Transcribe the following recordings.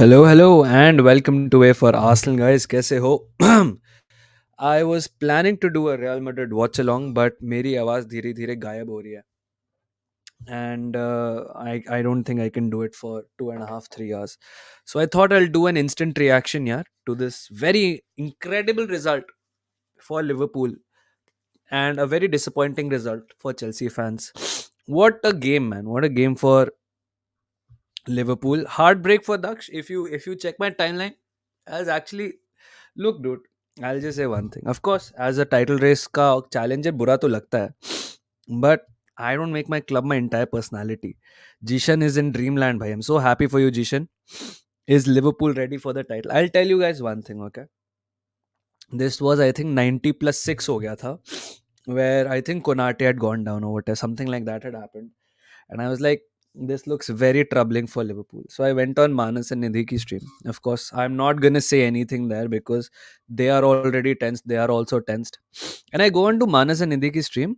Hello, and welcome to A for Arsenal, guys. कैसे हो? I was planning to do a Real Madrid watch along, but मेरी आवाज़ धीरे धीरे गायब हो रही है, and I don't think I can do it for 2.5 3 hours. So I thought I'll do an instant reaction, yeah, to this very incredible result for Liverpool and a very disappointing result for Chelsea fans. What a game, man! What a game for Liverpool. Heartbreak for Daksh. If you check my timeline, I was actually look, dude. I'll just say one thing. Of course, as a title race का challenger बुरा तो लगता है, but I don't make my club my entire personality. Jishan is in dreamland, bhai. I'm so happy for you, Jishan. Is Liverpool ready for the title? I'll tell you guys one thing, okay? This was, I think, 90+6 हो गया था, where I think Konate had gone down or whatever, something like that had happened. And I was like, this looks very troubling for Liverpool. So I went on Manas and Nidhi ki stream. Of course, I'm not going to say anything there because they are already tensed. They are also tensed. And I go on to Manas and Nidhi ki stream.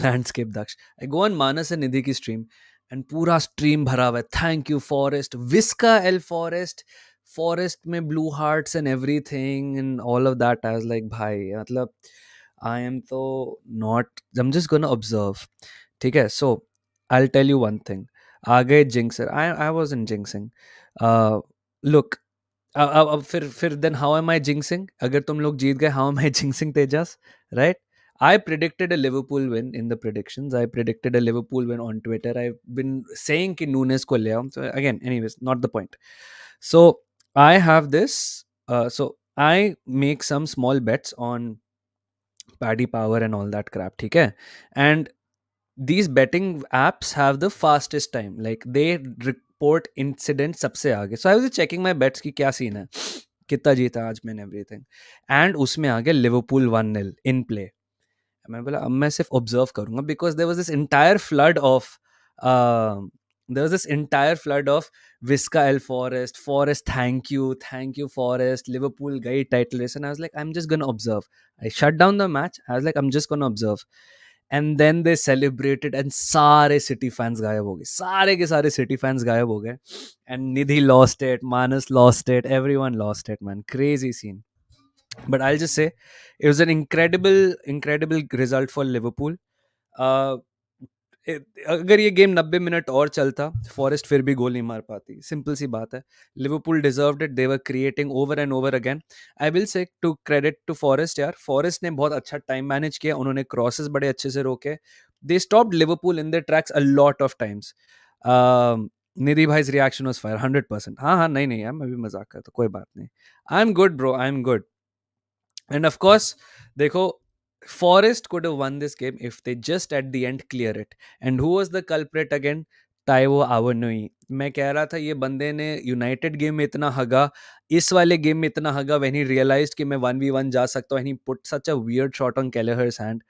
Landscape Daksh. I go on Manas and Nidhi ki stream. And पूरा stream भरा हुआ है. Thank you, Forest. Visca El Forest. Forest में blue hearts and everything and all of that. I was like, भाई मतलब I am so not. I'm just gonna observe. ठीक है, so I'll tell you one thing. आ गए jinxer. I wasn't jinxing. Look, अब फिर then how am I jinxing? अगर तुम लोग जीत गए, how am I jinxing Tejas? Right? I predicted a Liverpool win in the predictions. I predicted a Liverpool win on Twitter. I've been saying कि Nunes को ले आओ. So again, anyways, not the point. So I have this. So I make some small bets on Paddy Power and all that crap. ठीक है? And these betting apps have the fastest time, like they report incidents सबसे आगे. So I was checking my bets कि क्या scene है, कितना जीता आज मैंने, everything, and उसमें आ गया Liverpool 1-0 in play. मैं बोला अब मैं सिर्फ ऑब्जर्व करूंगा because there was this entire flood of Visca El Forest, thank you Forest, Liverpool गई title race, and I was like, I'm just gonna observe. I shut down the match. I was like, I'm just gonna observe. And then they celebrated and सारे City fans गायब हो गए, सारे के सारे City fans गायब हो गए, and Nidhi lost it, Manas lost it, everyone lost it, man. Crazy scene. But I'll just say it was an incredible result for Liverpool. uh, अगर ये गेम 90 मिनट और चलता, फॉरेस्ट फिर भी गोल नहीं मार पाती. सिंपल सी बात है. Liverpool deserved it. They were creating over and over again. I will say to credit to Forest, यार फॉरेस्ट ने बहुत अच्छा टाइम मैनेज किया. उन्होंने क्रॉसेस बड़े अच्छे से रोके. They stopped Liverpool in the tracks a lot of times. Nidhi भाई's रिएक्शन वाज फायर 100%. हाँ नहीं नहीं यार, मैं भी मजाक करता, कोई बात नहीं. आई am good bro, I am good. And of course, देखो, Forest could have won this game if they just at the end clear it. And who was the culprit again? Taiwo Awanui. मैं कह रहा था ये बंदे ने United game में इतना हगा, इस वाले गेम में इतना हगा when he realized कि मैं 1v1 जा सकता हूँ, and he put such a weird shot on Kelleher's hand.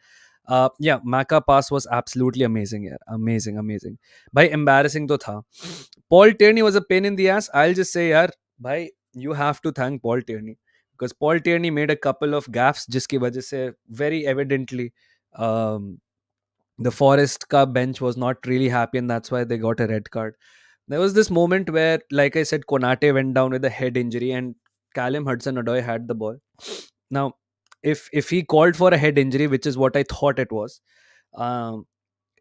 Yeah, Maka pass was absolutely amazing, यार. Amazing. भाई embarrassing तो था. Paul Tierney was a pain in the ass. I'll just say, यार, भाई, you have to thank Paul Tierney. Because Paul Tierney made a couple of gaffes जिसकी वजह से very evidently the Forest का bench was not really happy, and that's why they got a red card. There was this moment where, like I said, Konate went down with a head injury and Callum Hudson-Odoi had the ball. Now, if he called for a head injury, which is what I thought it was, um,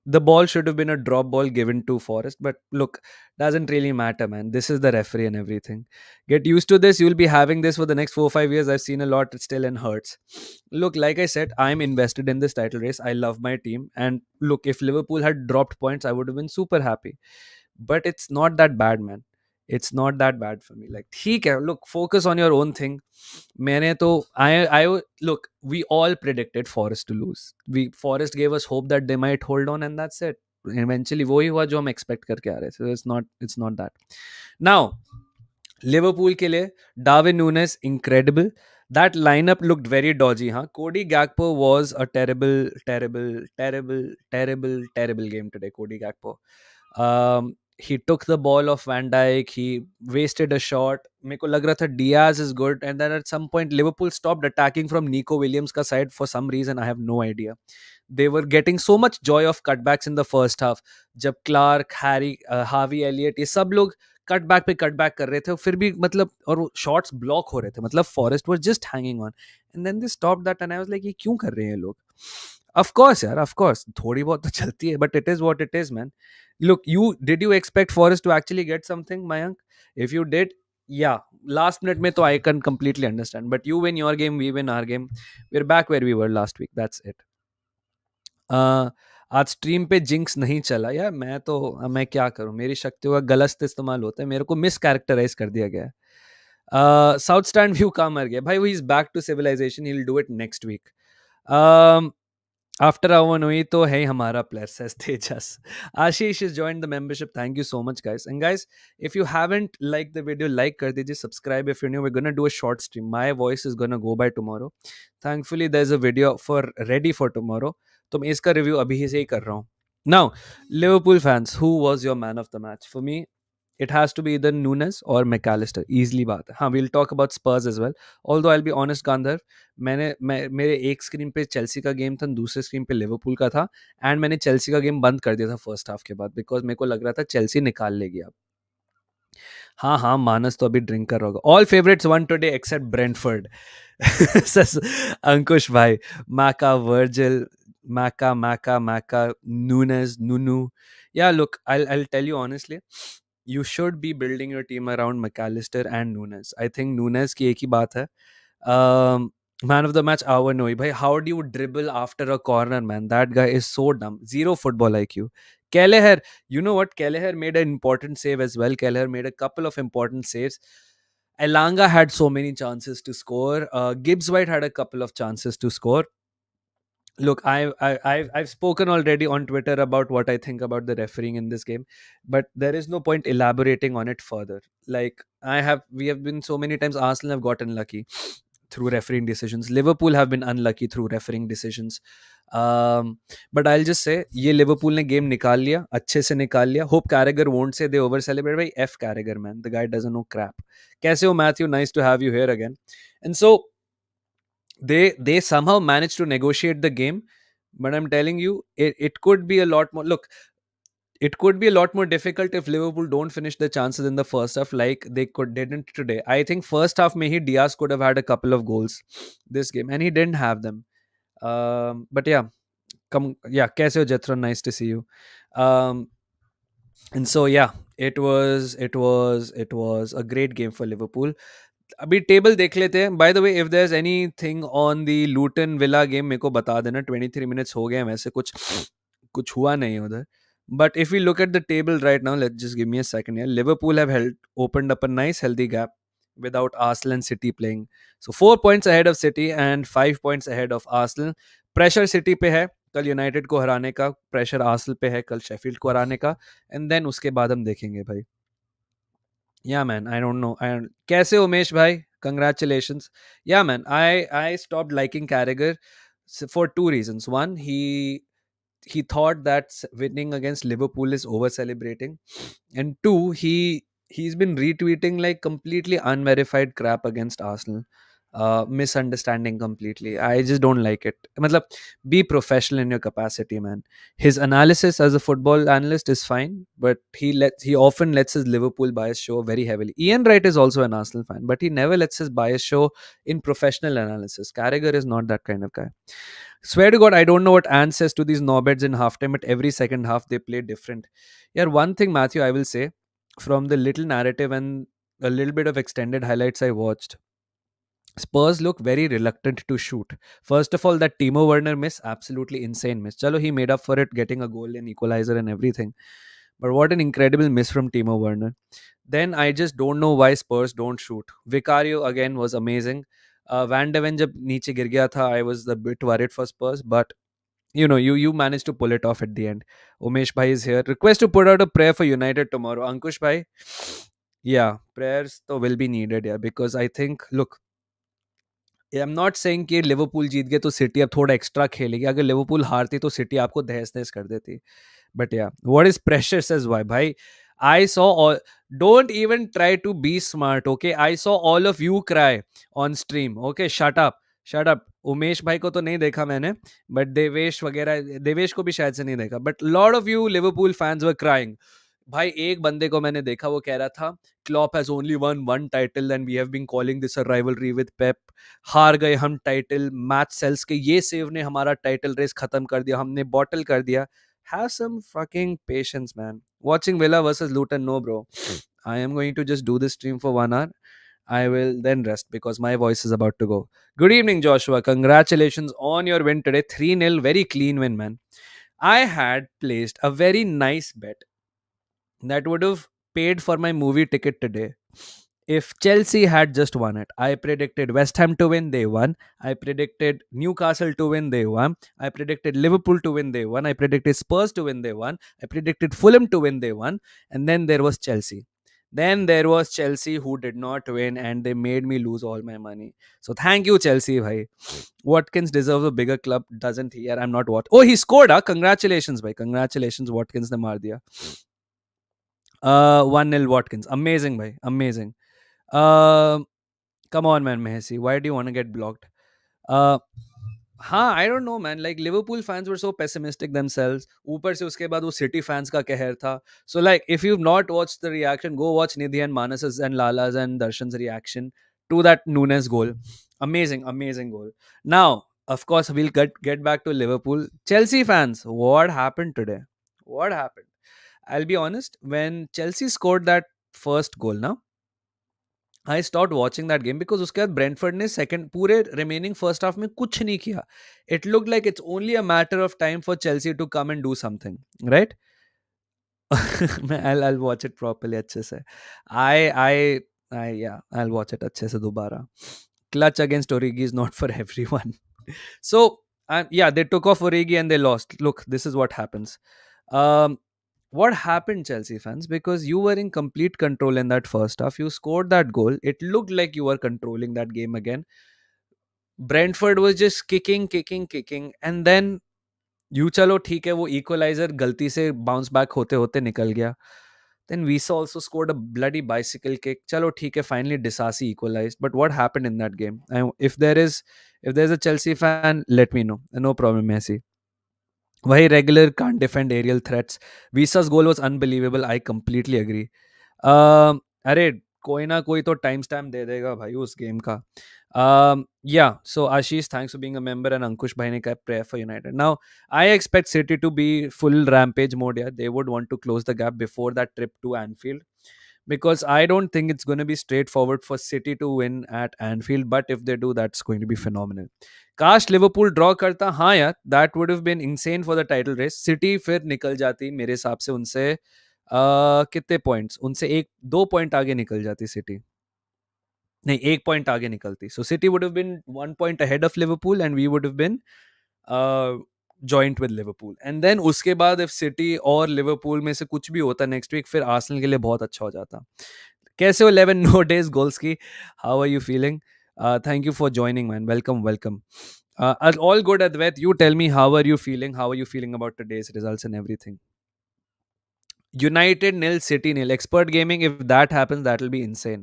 the ball should have been a drop ball given to Forest. But look, doesn't really matter, man. This is the referee and everything. Get used to this. You'll be having this for the next 4 or 5 years. I've seen a lot. It still and hurts. Look, like I said, I'm invested in this title race. I love my team. And look, if Liverpool had dropped points, I would have been super happy. But it's not that bad, man. It's not that bad for me. Like, ठीक है, look, focus on your own thing. मैंने तो I look, we all predicted Forest to lose. Forest gave us hope that they might hold on, and that's it. Eventually वही हुआ जो हम expect करके आ रहे थे. So it's not that. Now, Liverpool के लिए Darwin Núñez, incredible. That lineup looked very dodgy, huh? Cody Gakpo was a terrible game today. Cody Gakpo. He took the ball off Van Dijk. He wasted a shot. मेरे को लग रहा था Diaz is good, and then at some point Liverpool stopped attacking from Nico Williams का side for some reason. I have no idea. They were getting so much joy of cutbacks in the first half. जब Clark, Harvey Elliott, ये सब लोग cut back कर रहे थे फिर भी मतलब, और वो शॉट्स ब्लॉक हो रहे थे, मतलब Forest were just hanging on, and then they stop that and I was like ये क्यों कर रहे हैं ये लोग? ऑफ कोर्स यार, ऑफ कोर्स थोड़ी बहुत तो चलती है, but it is what it is man. Look, did you expect Forest to actually get something, Mayank? If you did, yeah, last minute mein to I can completely understand. But you win your game, we win our game. We're back where we were last week. That's it. आज stream पे jinx नहीं चला यार. मैं क्या करूं, मेरी शक्तियों का गलत इस्तेमाल होता है, मेरे को मिस कैरेक्टराइज कर दिया गया है. साउथ स्टैंड व्यू कहाँ मर गया भाई? वो is back to civilisation, he will do it next week. After Avanui to hey hamara player, says Tejas. Ashish has joined the membership. Thank you so much, guys. And guys, if you haven't liked the video, like kar dijiye, subscribe if you're new. We're gonna do a short stream. My voice is gonna go by tomorrow. Thankfully, there's a video for ready for tomorrow. तो मैं इसका review अभी से ही कर रहा हूँ. Now, Liverpool fans, who was your man of the match? For me, it has to be either Nunes or McAllister. Easily बात है. हाँ, we'll talk about Spurs as well. Although I'll be honest, Gandhar, मेरे एक screen पे Chelsea का game था, दूसरे screen पे लिवरपूल का था, एंड मैंने चेल्सी का गेम बंद कर दिया था फर्स्ट हाफ के बाद, बिकॉज मेरे को लग रहा था चेल्सी निकाल लेगी अब. हाँ हाँ, मानस तो अभी ड्रिंक कर रहा होगा. All favourites won today except Brentford. Ankush भाई, Macca, Virgil, Macca, Nunez, Nunu. Yeah, look, I'll tell you honestly, you should be building your team around McAllister and Nunes. I think Nunes की एक ही बात है. Um, Man of the match, Awan Noi. Bhai, how do you dribble after a corner, man? That guy is so dumb. Zero football IQ. Kelleher, you know what? Kelleher made an important save as well. Kelleher made a couple of important saves. Elanga had so many chances to score. Gibbs White had a couple of chances to score. Look, I've spoken already on Twitter about what I think about the refereeing in this game, but there is no point elaborating on it further. Like we have been so many times Arsenal have gotten lucky through refereeing decisions. Liverpool have been unlucky through refereeing decisions. But I'll just say, ये Liverpool ने game निकाल लिया, अच्छे से निकाल लिया. Hope Carragher won't say they over celebrate. भाई F Carragher, man, the guy doesn't know crap. कैसे हो Matthew? Nice to have you here again. And so they somehow managed to negotiate the game, but I'm telling you, it could be a lot more. Look, it could be a lot more difficult if Liverpool don't finish the chances in the first half like they didn't today. I think first half maybe Diaz could have had a couple of goals this game, and he didn't have them. But yeah, kaise ho Jethro? Nice to see you. And so yeah, it was a great game for Liverpool. अभी table देख लेते हैं. By the way, if there is anything on the Luton Villa game मेरे को बता देना. 23 minutes हो गए हैं, वैसे कुछ हुआ नहीं उधर. But if we look at the table right now, let's just give me a second here. Liverpool have opened up a nice healthy gap without Arsenal and City playing. So 4 points ahead of City and 5 points ahead of Arsenal. Pressure City पे है, कल United को हराने का. Pressure Arsenal पे है, कल Sheffield को हराने का. एंड देन उसके बाद हम देखेंगे भाई. Yeah, man. I don't know. Kaise Umesh bhai? Congratulations. Yeah, man. I stopped liking Carragher for two reasons. One, he thought that winning against Liverpool is over celebrating, and two, he's been retweeting like completely unverified crap against Arsenal. Misunderstanding completely. I just don't like it. Matlab, be professional in your capacity, man. His analysis as a football analyst is fine, but he often lets his Liverpool bias show very heavily. Ian Wright is also an Arsenal fan, but he never lets his bias show in professional analysis. Carragher is not that kind of guy. Swear to God, I don't know what Anne says to these knobheads in halftime, but every second half they play different. Yeah, one thing, Matthew, I will say, from the little narrative and a little bit of extended highlights I watched, Spurs look very reluctant to shoot. First of all, that Timo Werner miss, absolutely insane miss. Chalo, he made up for it getting a goal and equalizer and everything. But what an incredible miss from Timo Werner. Then I just don't know why Spurs don't shoot. Vicario again was amazing. Van de Ven jab niche gir gaya tha, I was a bit worried for Spurs, but you managed to pull it off at the end. Umesh bhai is here. Request to put out a prayer for United tomorrow. Ankush bhai, yeah, prayers though will be needed, yeah, because I think, look, I am not saying कि Liverpool जीत गए तो city अब थोड़ा extra खेलेगी. अगर Liverpool हारती तो city आपको दहस-नहस कर देती. But yeah, what is precious as why, bhai? I saw all. Don't even try to be smart, okay? I saw all of you cry on stream. Okay, shut up. Shut up. Umesh भाई को तो नहीं देखा मैंने, but Devesh वगैरह, देवेश को भी शायद से नहीं देखा, but lot of you Liverpool fans were crying. भाई एक बंदे को मैंने देखा, वो कह रहा था Klopp has only won one title and we have been calling this a rivalry with Pep, हार गए हम टाइटल, मैच सेल्स के ये सेव ने हमारा टाइटल रेस खत्म कर दिया, हमने बॉटल कर दिया. Have some fucking patience man. Watching Villa versus Luton, no bro. I am going to just do this stream for 1 hour. I will then rest because my voice is about to go. Good evening, Joshua. Congratulations on your win today. 3-0. Very clean win, man. I had placed a very nice bet that would have paid for my movie ticket today if Chelsea had just won it. I predicted West Ham to win, they won. I predicted Newcastle to win, they won. I predicted Liverpool to win, they won. I predicted Spurs to win, they won. I predicted Fulham to win, they won. And then there was Chelsea. Then there was Chelsea who did not win and they made me lose all my money. So thank you, Chelsea, bhai. Watkins deserves a bigger club, doesn't he? I'm not what. Oh, he scored, huh? Congratulations, bhai. Congratulations, Watkins ne maar diya. 1-0 Watkins. Amazing, bhai. Amazing. Uh, Come on, man, Messi. Why do you want to get blocked? Uh, हाँ, I don't know, man. Like Liverpool fans were so pessimistic themselves. ऊपर से उसके बाद वो City fans का कहर था. So like, if you've not watched the reaction, go watch Nidhi and Manas's and Lala's and Darshan's reaction to that Nunes goal. Amazing, amazing goal. Now, of course, we'll get back to Liverpool. Chelsea fans, what happened today? What happened? I'll be honest. When Chelsea scored that first goal, now I stop watching that game because उसके बाद Brentford ने second पूरे remaining first half में कुछ नहीं किया. It look like it's only a matter of time for Chelsea to come and do something, right. मैं I'll watch it properly अच्छे से. I'll watch it अच्छे से दोबारा. Clutch against Origi is not for everyone. So yeah, they took off Origi and they lost. Look, this is what happens. Um, what happened, Chelsea fans? Because you were in complete control in that first half. You scored that goal. It looked like you were controlling that game again. Brentford was just kicking, kicking, kicking, and then you चलो ठीक है वो equaliser गलती से bounce back होते होते निकल गया. Then Visa also scored a bloody bicycle kick. Chalo theek hai, finally Disasi equalized. But what happened in that game? If there's a Chelsea fan, let me know. No problem, Messi. Why regular can't defend aerial threats? Visa's goal was unbelievable. I completely agree. अरे कोई ना कोई तो time stamp दे देगा भाई उस game का. Yeah, so Ashish, thanks for being a member, and Ankush bhai ne kaha prayer for United. Now, I expect City to be full rampage mode. Yeah, they would want to close the gap before that trip to Anfield, because I don't think it's going to be straightforward for City to win at Anfield. But if they do, that's going to be phenomenal. काश Liverpool draw करता, हाँ यार, that would have been insane for the title race. City फिर निकल जाती मेरे हिसाब से उनसे कितने पॉइंट्स, उनसे एक दो पॉइंट आगे निकल जाती सिटी. नहीं, एक पॉइंट आगे निकलती. So City would have been 1 point ahead of Liverpool and we would have been joint with Liverpool. And then उसके बाद इफ सिटी और लिवरपूल में से कुछ भी होता नेक्स्ट वीक, फिर आर्सेनल के लिए बहुत अच्छा हो जाता. कैसे हो 11 नो डेज गोल्स की? How are you feeling? Thank you for joining, man. Welcome, welcome. All good, Advait. You tell me, how are you feeling? How are you feeling about today's results and everything? United nil, City nil. Expert gaming. If that happens, that'll be insane.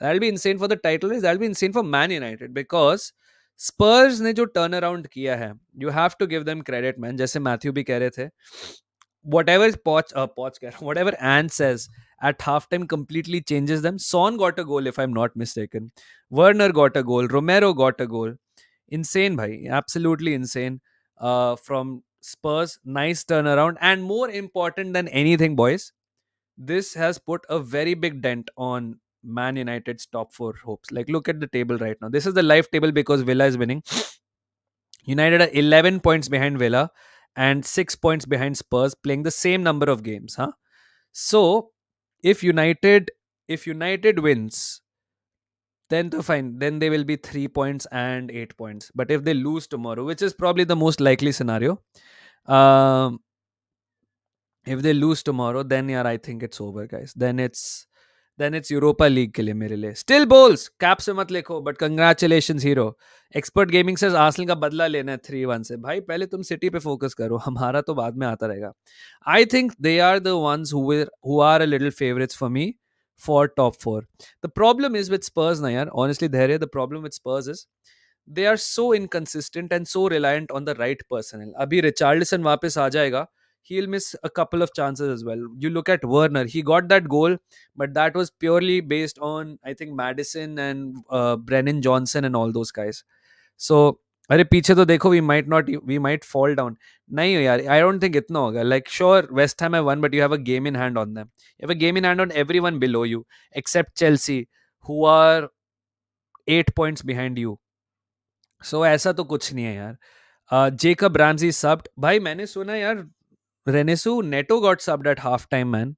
That'll be insane for the title race. That'll be insane for Man United because Spurs ने जो turn around किया है, you have to give them credit, man. जैसे Matthew भी कह रहे थे, whatever whatever Ant says at halftime completely changes them. Son got a goal, if I'm not mistaken. Werner got a goal. Romero got a goal. Insane, bhai. Absolutely insane. From Spurs, nice turnaround. And more important than anything, boys, this has put a very big dent on Man United's top four hopes. Like, look at the table right now. This is the live table because Villa is winning. United are 11 points behind Villa and 6 points behind Spurs, playing the same number of games. Huh? So, if United wins, then fine. Then they will be 3 points and 8 points. But if they lose tomorrow, which is probably the most likely scenario, um, if they lose tomorrow, then yeah, I think it's over, guys. Then it's Europa league के लिए मेरे लिए. Still balls cap से मत लिखो, but congratulations hero. Expert gaming से Arsenal का बदला लेना है 3-1 से. भाई पहले तुम सिटी पे फोकस करो, हमारा तो बाद में आता रहेगा. I think they are the ones who are a little favourites for me for top 4. The problem is with Spurs ना यार, honestly Dhairya, the problem with Spurs is they are so inconsistent and so reliant on the right personnel. अभी Richarlison वापस आ जाएगा, he'll miss a couple of chances as well. You look at Werner, he got that goal, but that was purely based on, I think, Madison and Brennan Johnson and all those guys. So अरे पीछे तो देखो, we might fall down. नहीं हो यार, I don't think इतना होगा. Like sure, West Ham have won, but you have a game in hand on them. You have a game in hand on everyone below you, except Chelsea, who are 8 points behind you. So ऐसा तो कुछ नहीं है यार. Jacob Ramsey subbed. भाई मैंने सुना यार, Renesu Neto got subbed at half time, man.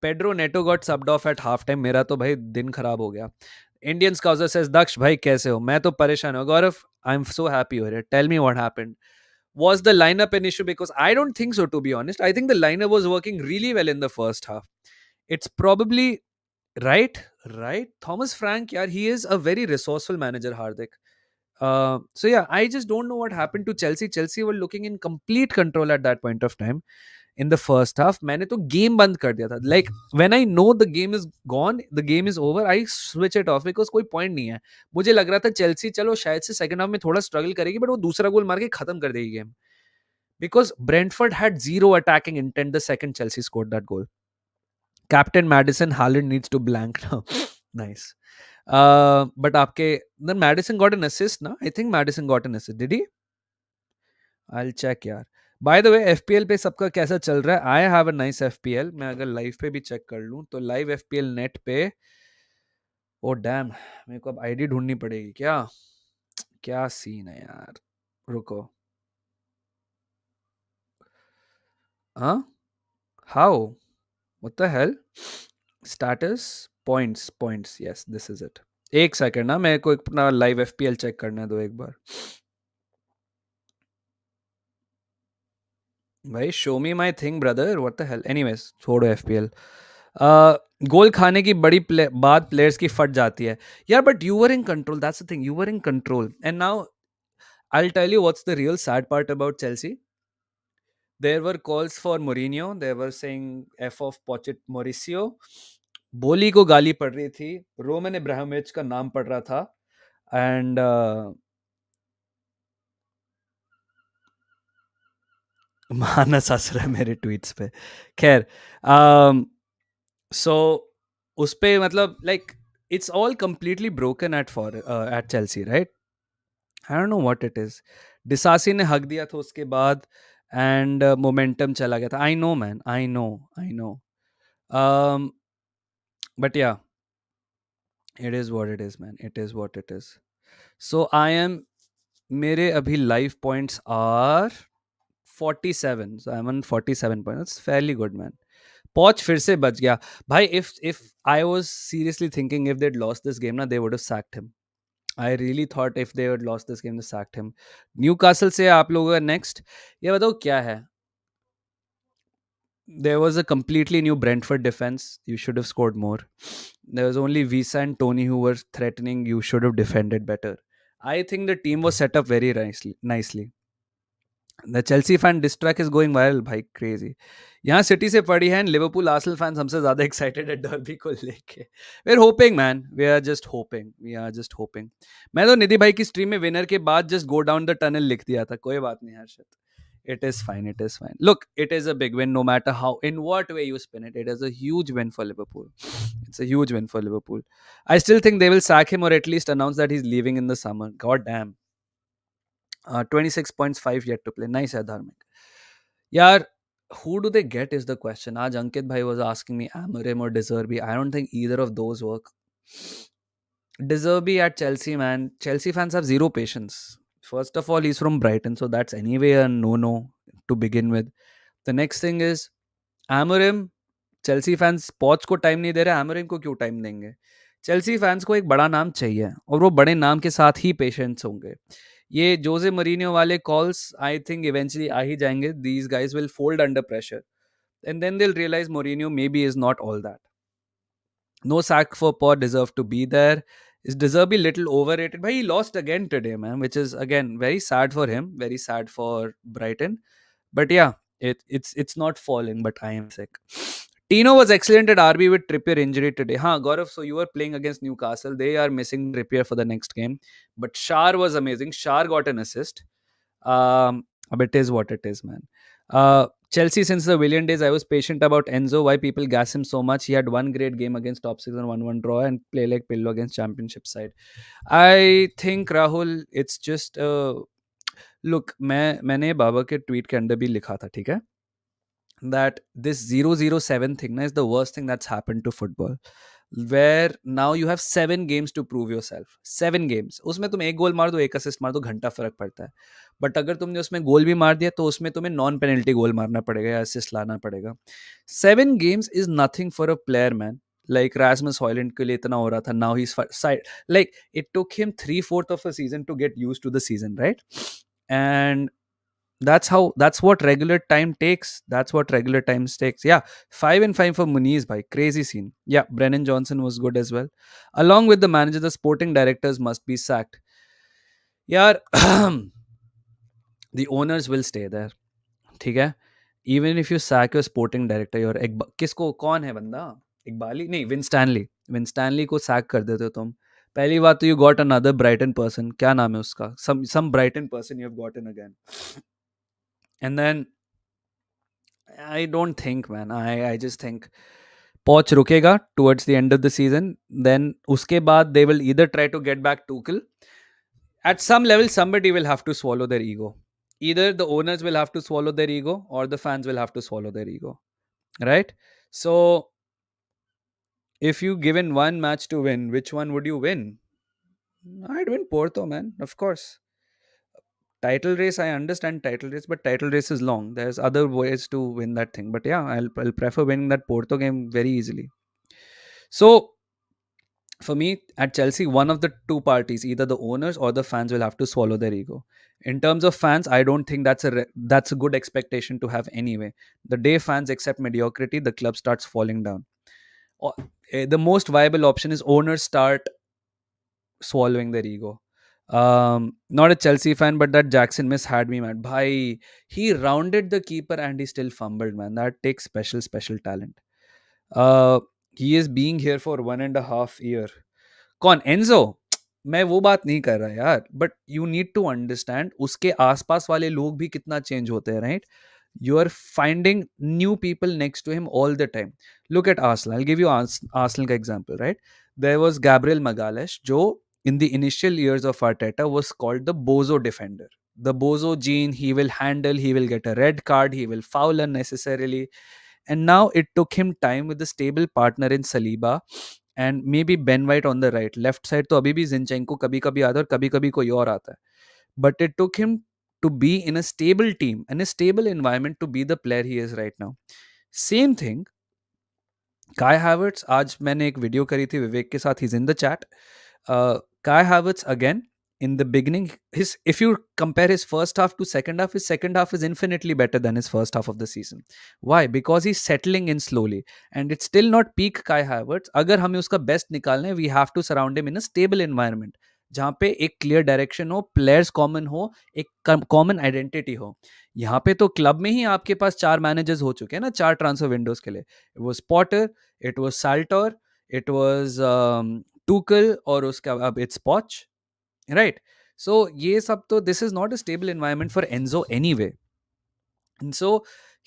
Pedro Neto got subbed off at half time. मेरा तो भाई दिन खराब हो गया. Indian Scouser says, Daksh भाई कैसे हो? मैं तो परेशान हूँ. Gaurav, I'm so happy हो रहा है. Tell me what happened. Was the lineup an issue? Because I don't think so, to be honest. I think the lineup was working really well in the first half. It's probably right, right. Thomas Frank, yeah, he is a very resourceful manager, Hardik. So yeah, I just don't know what happened to Chelsea. Chelsea were looking in complete control at that point of time in the first half. मैंने तो game बंद कर दिया था. Like when I know the game is gone, the game is over, I switch it off because कोई point नहीं है. मुझे लग रहा था Chelsea चलो शायद से second half में थोड़ा struggle करेगी, but वो दूसरा गोल मार के खत्म कर देगी game. Because Brentford had zero attacking intent the second Chelsea scored that goal. Captain Madison Haaland needs to blank now. Nice. But आपके then Madison got an assist ना? I think Madison got an assist. Did he? I'll check यार. By the way, FPL पे सबका कैसा चल रहा है? I have a nice FPL. मैं अगर लाइव पे भी चेक कर लूँ तो लाइव FPL नेट पे, ओ डैम, मेरे को अब आईडी ढूंढनी पड़ेगी क्या? क्या सीन है यार? रुको. हाँ? How? What the hell? Status? Points. Yes, this is it. एक सेकंड ना, मेरे को अपना लाइव FPL चेक करने दो एक बार. भाई show me my thing brother, what the hell. Anyways छोड़ो FPL. गोल खाने की बड़ी बात प्लेयर्स की फट जाती है यार, but you were in control. That's the thing, you were in control. And now I will tell you what's the real sad part about Chelsea. There were calls for Mourinho, there were saying F off Pochettino Mauricio. बोली को गाली पड़ रही थी, Roman Ibrahimovic का नाम पड़ रहा था, एंड मानस हंस रहा है मेरे ट्वीट्स पे. खैर, सो उस पे मतलब like it's all completely broken at Chelsea, right? I don't know what it is. Disasi ने हक दिया था उसके बाद, एंड मोमेंटम चला गया था. I know man, I know. But yeah, it is what it is man, it is what it is. So I am, मेरे अभी life points are 47. So I'm on 47 points. That's fairly good, man. Poch फिर से बच गया भाई. If I was seriously thinking if they'd lost this game ना, they would have sacked him. I really thought if they had lost this game, they sacked him. Newcastle से आप लोगों का next. ये बताओ क्या है? There was a completely new Brentford defense. You should have scored more. There was only Visa and Tony who were threatening. You should have defended better. I think the team was set up very nicely. The Chelsea fan diss track is going viral भाई, crazy. यहाँ city से पड़ी है, Liverpool Arsenal fans हमसे ज़्यादा excited है Derby को लेके. We are hoping man, we are just hoping. मैं तो निधि भाई की स्ट्रीम में विनर के बाद just go down the tunnel लिख दिया था. कोई बात नहीं हर्षित. It is fine. Look, it is a big win no matter how, in what way you spin it. It is a huge win for Liverpool. It's a huge win for Liverpool. I still think they will sack him or at least announce that he's leaving in the summer. God damn. 26.5 yet to play. Nice है धार्मिक. यार, who do they get is the question. आज Ankit bhai was asking me Amorim or De Zerbi. I don't think either of those work. De Zerbi at Chelsea, man. Chelsea fans have zero patience. First of all, he's from Brighton, so that's anyway a no-no to begin with. The next thing is Amorim. Chelsea fans Poch को time नहीं दे रहे, Amorim को क्यों time देंगे? Chelsea fans को एक बड़ा नाम चाहिए, और वो बड़े नाम के साथ ही पेशेंस होंगे. ये जोजे मरीनियो वाले कॉल्स आई थिंक इवेंचुअली आ ही जाएंगे. These guys will fold under pressure and then they will realise Mourinho maybe is not all that. No sack for Pot, deserve to be there. Is Deserby little overrated? But he lost again today, man, which is again very sad for him, very sad for Brighton. But yeah, it's not falling, but I am sick. Tino was excellent at RB with Trippier injury today. Gaurav, so you were playing against Newcastle. They are missing Trippier for the next game. But Shar was amazing. Shar got an assist. But it is what it is, man. Chelsea, since the Willian days, I was patient about Enzo. Why people gas him so much? He had one great game against top six and 1-1 draw and play like pillow against championship side. I think Rahul, it's just look, मैंने बाबा के tweet के अंदर भी लिखा था, ठीक है, that this 007 thing is the worst thing that's happened to football, where now you have 7 games to prove yourself. 7 games, उसमें तुम एक गोल मार दो, एक असिस्ट मार दो, घंटा फर्क पड़ता है. बट अगर तुमने उसमें गोल भी मार दिया तो उसमें तुम्हें नॉन पेनल्टी गोल मारना पड़ेगा या असिस्ट लाना पड़ेगा. 7 games is nothing for a player, man. Like Rasmus Hoyland के लिए इतना हो रहा था, now he's side, like it took him 3/4 of a season to get used to the season, right? And that's what regular time takes. That's what regular time takes. Yeah, 5-5 for Muniz, by crazy scene. Yeah, Brennan Johnson was good as well. Along with the manager, the sporting directors must be sacked. Yeah, the owners will stay there. ठीक है, even if you sack your sporting director, your किसको, कौन है बंदा, इकबाली नहीं, win Stanley को sac कर देते हो तुम. पहली बात तो you got another Brighton person, क्या नाम है उसका, some Brighton person you have gotten again. And then I don't think, man. I just think Poch rukega towards the end of the season. Then uske baad they will either try to get back Tuchel. At some level, somebody will have to swallow their ego. Either the owners will have to swallow their ego, or the fans will have to swallow their ego. Right? So if you given one match to win, which one would you win? I'd win Porto, man. Of course. Title race, I understand title race, but title race is long. There's other ways to win that thing. But yeah, I'll prefer winning that Porto game very easily. So for me at Chelsea, one of the two parties, either the owners or the fans, will have to swallow their ego. In terms of fans, I don't think that's a good expectation to have anyway. The day fans accept mediocrity, the club starts falling down. The most viable option is owners start swallowing their ego. Not a Chelsea fan, but that Jackson miss had me mad. Bhai, he rounded the keeper and he still fumbled, man. That takes special talent. Uh, he is being here for 1.5 year. कौन, Enzo? मैं वो बात नहीं कर रहा यार, but you need to understand उसके आसपास वाले लोग भी कितना चेंज होते हैं, right? You are finding new people next to him all the time. Look at Arsenal. I'll give you Arsenal का example, right? There was Gabriel Magalhaes, जो in the initial years of Arteta was called the bozo defender. The bozo gene, he will handle, he will get a red card, he will foul unnecessarily. And now it took him time with the stable partner in Saliba and maybe Ben White on the right. Left side तो अभी भी Zinchenko कभी कभी आता है और कभी कभी कोई और आता है. But it took him to be in a stable team and a stable environment to be the player he is right now. Same thing, Kai Havertz, आज मैंने एक वीडियो करी थी विवेक के साथ, he's in the chat. Kai Havertz again, in the beginning, if you compare his first half to second half, his second half is infinitely better than his first half of the season. Why? Because he's settling in slowly and it's still not peak Kai Havertz. अगर हमें उसका best निकालना है, we have to surround him in a stable environment जहाँ पे एक clear direction हो, players common हो, एक कॉमन आइडेंटिटी हो. यहाँ पे तो क्लब में ही आपके पास 4 मैनेजर्स हो चुके हैं ना, 4 ट्रांसफर विंडोज के लिए. It was Potter, it was Salter, it was Tuchel, और उसके अब इट्स पॉच, राइट? सो ये सब तो, this is not a stable environment for Enzo anyway. And so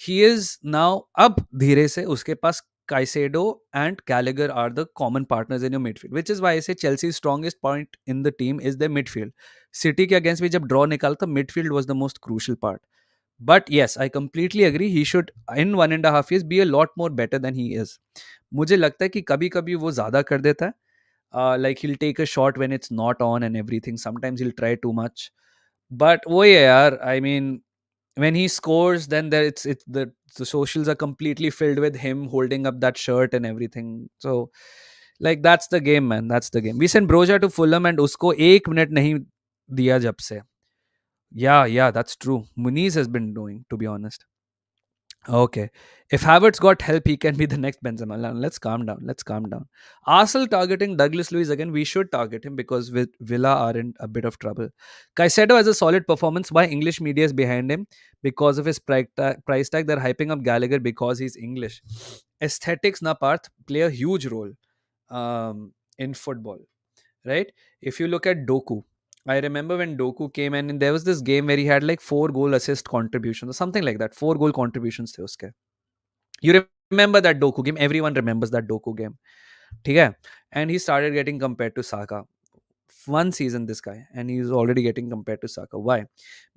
he is now, अब धीरे से उसके पास Caicedo and Gallagher are the common partners in your midfield, which is why I say Chelsea's strongest point in the team is their midfield. City के against भी जब draw निकाला था, midfield was the most crucial part. But yes, I completely agree. He should, in 1.5 years, be a lot more better than he is. मुझे लगता है कि कभी कभी वो ज़्यादा कर देता है. Like he'll take a shot when it's not on and everything. Sometimes he'll try too much. But वो ही है यार, I mean, when he scores, then there it's the socials are completely filled with him holding up that shirt and everything. So like that's the game, man. That's the game. We sent Broja to Fulham and उसको 1 minute नहीं दिया जब से. Yeah, that's true. Muniz has been doing, to be honest. Okay. If Havertz got help, he can be the next Benzema. Let's calm down. Let's calm down. Arsenal targeting Douglas Luiz again. We should target him because Villa are in a bit of trouble. Caicedo has a solid performance. Why English media is behind him? Because of his price tag. They're hyping up Gallagher because he's English. Aesthetics, na Parth, play a huge role in football, right? If you look at Doku, I remember when Doku came in, and there was this game where he had like 4 goal assist contributions or something like that. 4 goal contributions थे उसके. You remember that Doku game? Everyone remembers that Doku game. ठीक है? And he started getting compared to Saka. One season, this guy, and he's already getting compared to Saka. Why?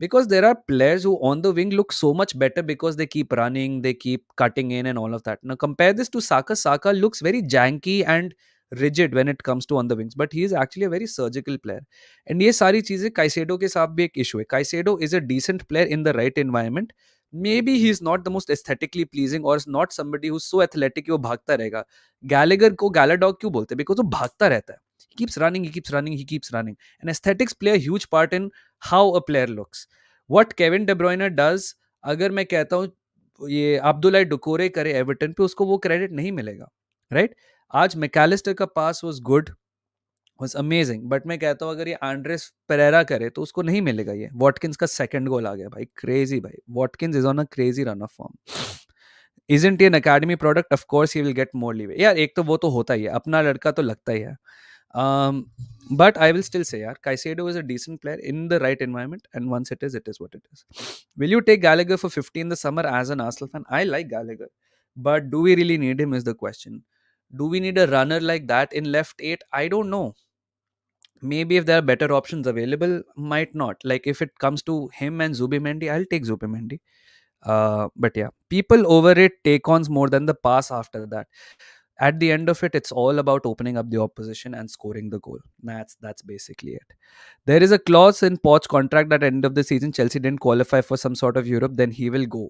Because there are players who on the wing look so much better because they keep running, they keep cutting in, and all of that. Now compare this to Saka. Saka looks very janky and rigid when it comes to on the wings, but he is actually a very surgical player. And ये सारी चीजें Caicedo के साथ भी एक issue है. Caicedo is a decent player in the right environment. Maybe he's not the most aesthetically pleasing or is not somebody who's so athletic कि वो भागता रहेगा. गैलेगर को गैलाडॉग क्यों बोलते हैं? Because वो भागता रहता है. He keeps running, he keeps running, he keeps running. And aesthetics play a huge part in how a player looks. What Kevin De Bruyne does, अगर मैं कहता हूँ ये अब्दुल्ला डुकोरे करे एवर्टन पे, उसको वो क्रेडिट नहीं मिलेगा, राइट? आज मैकालिस्टर का pass was good, was amazing, but मैं कहता हूँ अगर ये आंड्रेस पेरेरा करे तो उसको नहीं मिलेगा ये. वॉटकिंस का सेकंड गोल आ गया भाई, क्रेजी भाई. Watkins is on a crazy run of form. Isn't he an academy product? Of course he will get more leeway. यार एक तो वो तो होता ही है, अपना लड़का तो लगता ही है. Um, but I will still say, yeah, Caicedo is a decent player in the right environment, and once it is what it is. Will you take Gallagher for 50 in the summer as an Arsenal fan? I like Gallagher, but do we really need him? Is the question. Do we need a runner like that in left eight? I don't know. Maybe if there are better options available, might not. Like if it comes to him and Zubimendi, I'll take Zubimendi. But yeah, people overrate take-ons more than the pass after that. At the end of it, it's all about opening up the opposition and scoring the goal. That's basically it. There is a clause in Poch's contract that at the end of the season, Chelsea didn't qualify for some sort of Europe, then he will go.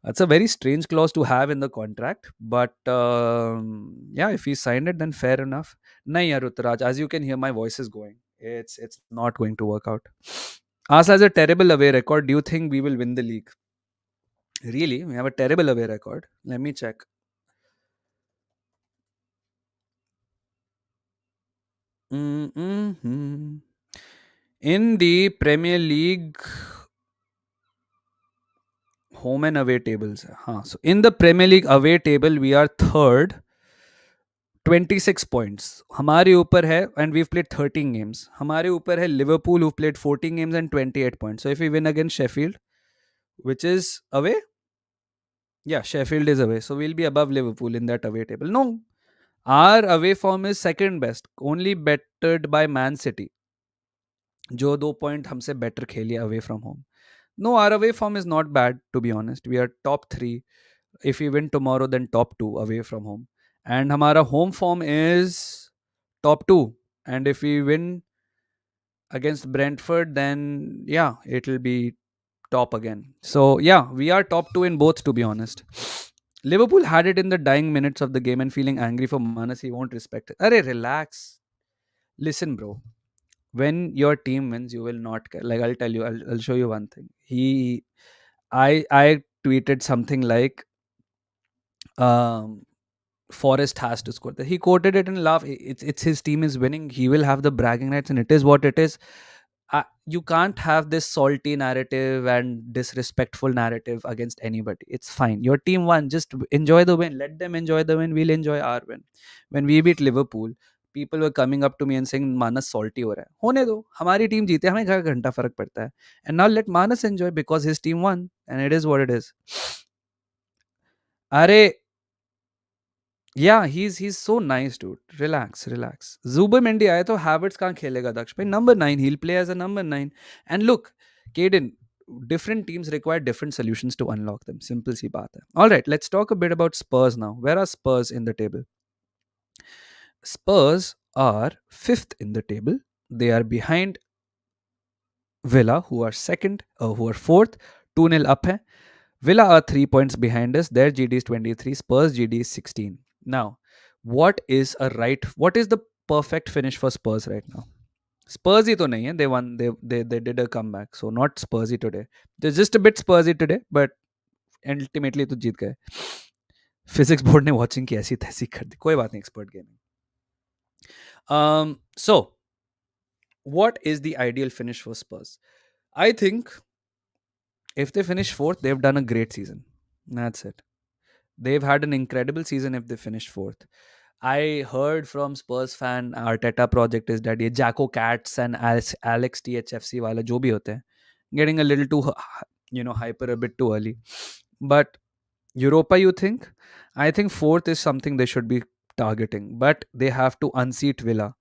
That's a very strange clause to have in the contract, but yeah, if he signed it, then fair enough. Nahi, yaar, Uttaraj, as you can hear, my voice is going. It's not going to work out. Asa has a terrible away record. Do you think we will win the league? Really? We have a terrible away record. Let me check. Mm-hmm. In the Premier League, home and away tables. Huh. So in the Premier League away table, we are third, 26 points. हमारे ऊपर है, and we've played 13 games. हमारे ऊपर है Liverpool, who've played 14 games and 28 points. So if we win against Sheffield, which is away, yeah, Sheffield is away. So we'll be above Liverpool in that away table. No, our away form is second best, only bettered by Man City, जो 2 point हमसे better खेली away from home. No, our away form is not bad, to be honest. We are top 3. If we win tomorrow, then top 2 away from home. And हमारा home form is top 2. And if we win against Brentford, then yeah, it'll be top again. So yeah, we are top 2 in both, to be honest. Liverpool had it in the dying minutes of the game and feeling angry for Manas, he won't respect it. Arey, relax. Listen, bro. When your team wins, you will not care. Like I'll tell you, I'll show you one thing. I tweeted something like, um, Forest has to score. He quoted it and laughed. It's his team is winning. He will have the bragging rights, and it is what it is. You can't have this salty narrative and disrespectful narrative against anybody. It's fine. Your team won. Just enjoy the win. Let them enjoy the win. We'll enjoy our win. When we beat Liverpool, people were coming up to me and saying Manas salty हो रहा है. होने दो. हमारी team जीते, हमें क्या घंटा फर्क पड़ता है. And now let Manas enjoy because his team won, and it is what it is. अरे yeah, he's so nice, dude. Relax. Zubimendi आए तो Havertz कहाँ खेलेगा दक्ष भाई? Number 9, he'll play as a number 9. And look, Caden, different teams require different solutions to unlock them. Simple सी बात है. All right, let's talk a bit about Spurs now. Where are Spurs in the table? Spurs are 5th in the table. They are behind Villa, who are second, who are 4th, 2-0 up hai. Villa are 3 points behind us. Their GD is 23. Spurs GD is 16. Now, what is the perfect finish for Spurs right now? Spursy to nahi hai. They won. They did a comeback. So not Spursy today. They're just a bit Spursy today, but ultimately to जीत गए. Physics board ने watching की ऐसी तैसी कर दी. कोई बात नहीं, expert gaming. So what is the ideal finish for Spurs? I think if they finish 4th, they've done a great season. That's it. They've had an incredible season if they finish 4th. I heard from Spurs fan Arteta project is that ये Jacko Cats and Alex THFC वाला जो भी होते हैं getting a little too hyper a bit too early. But Europa, you think? I think fourth is something they should be targeting, but they have to unseat Villa.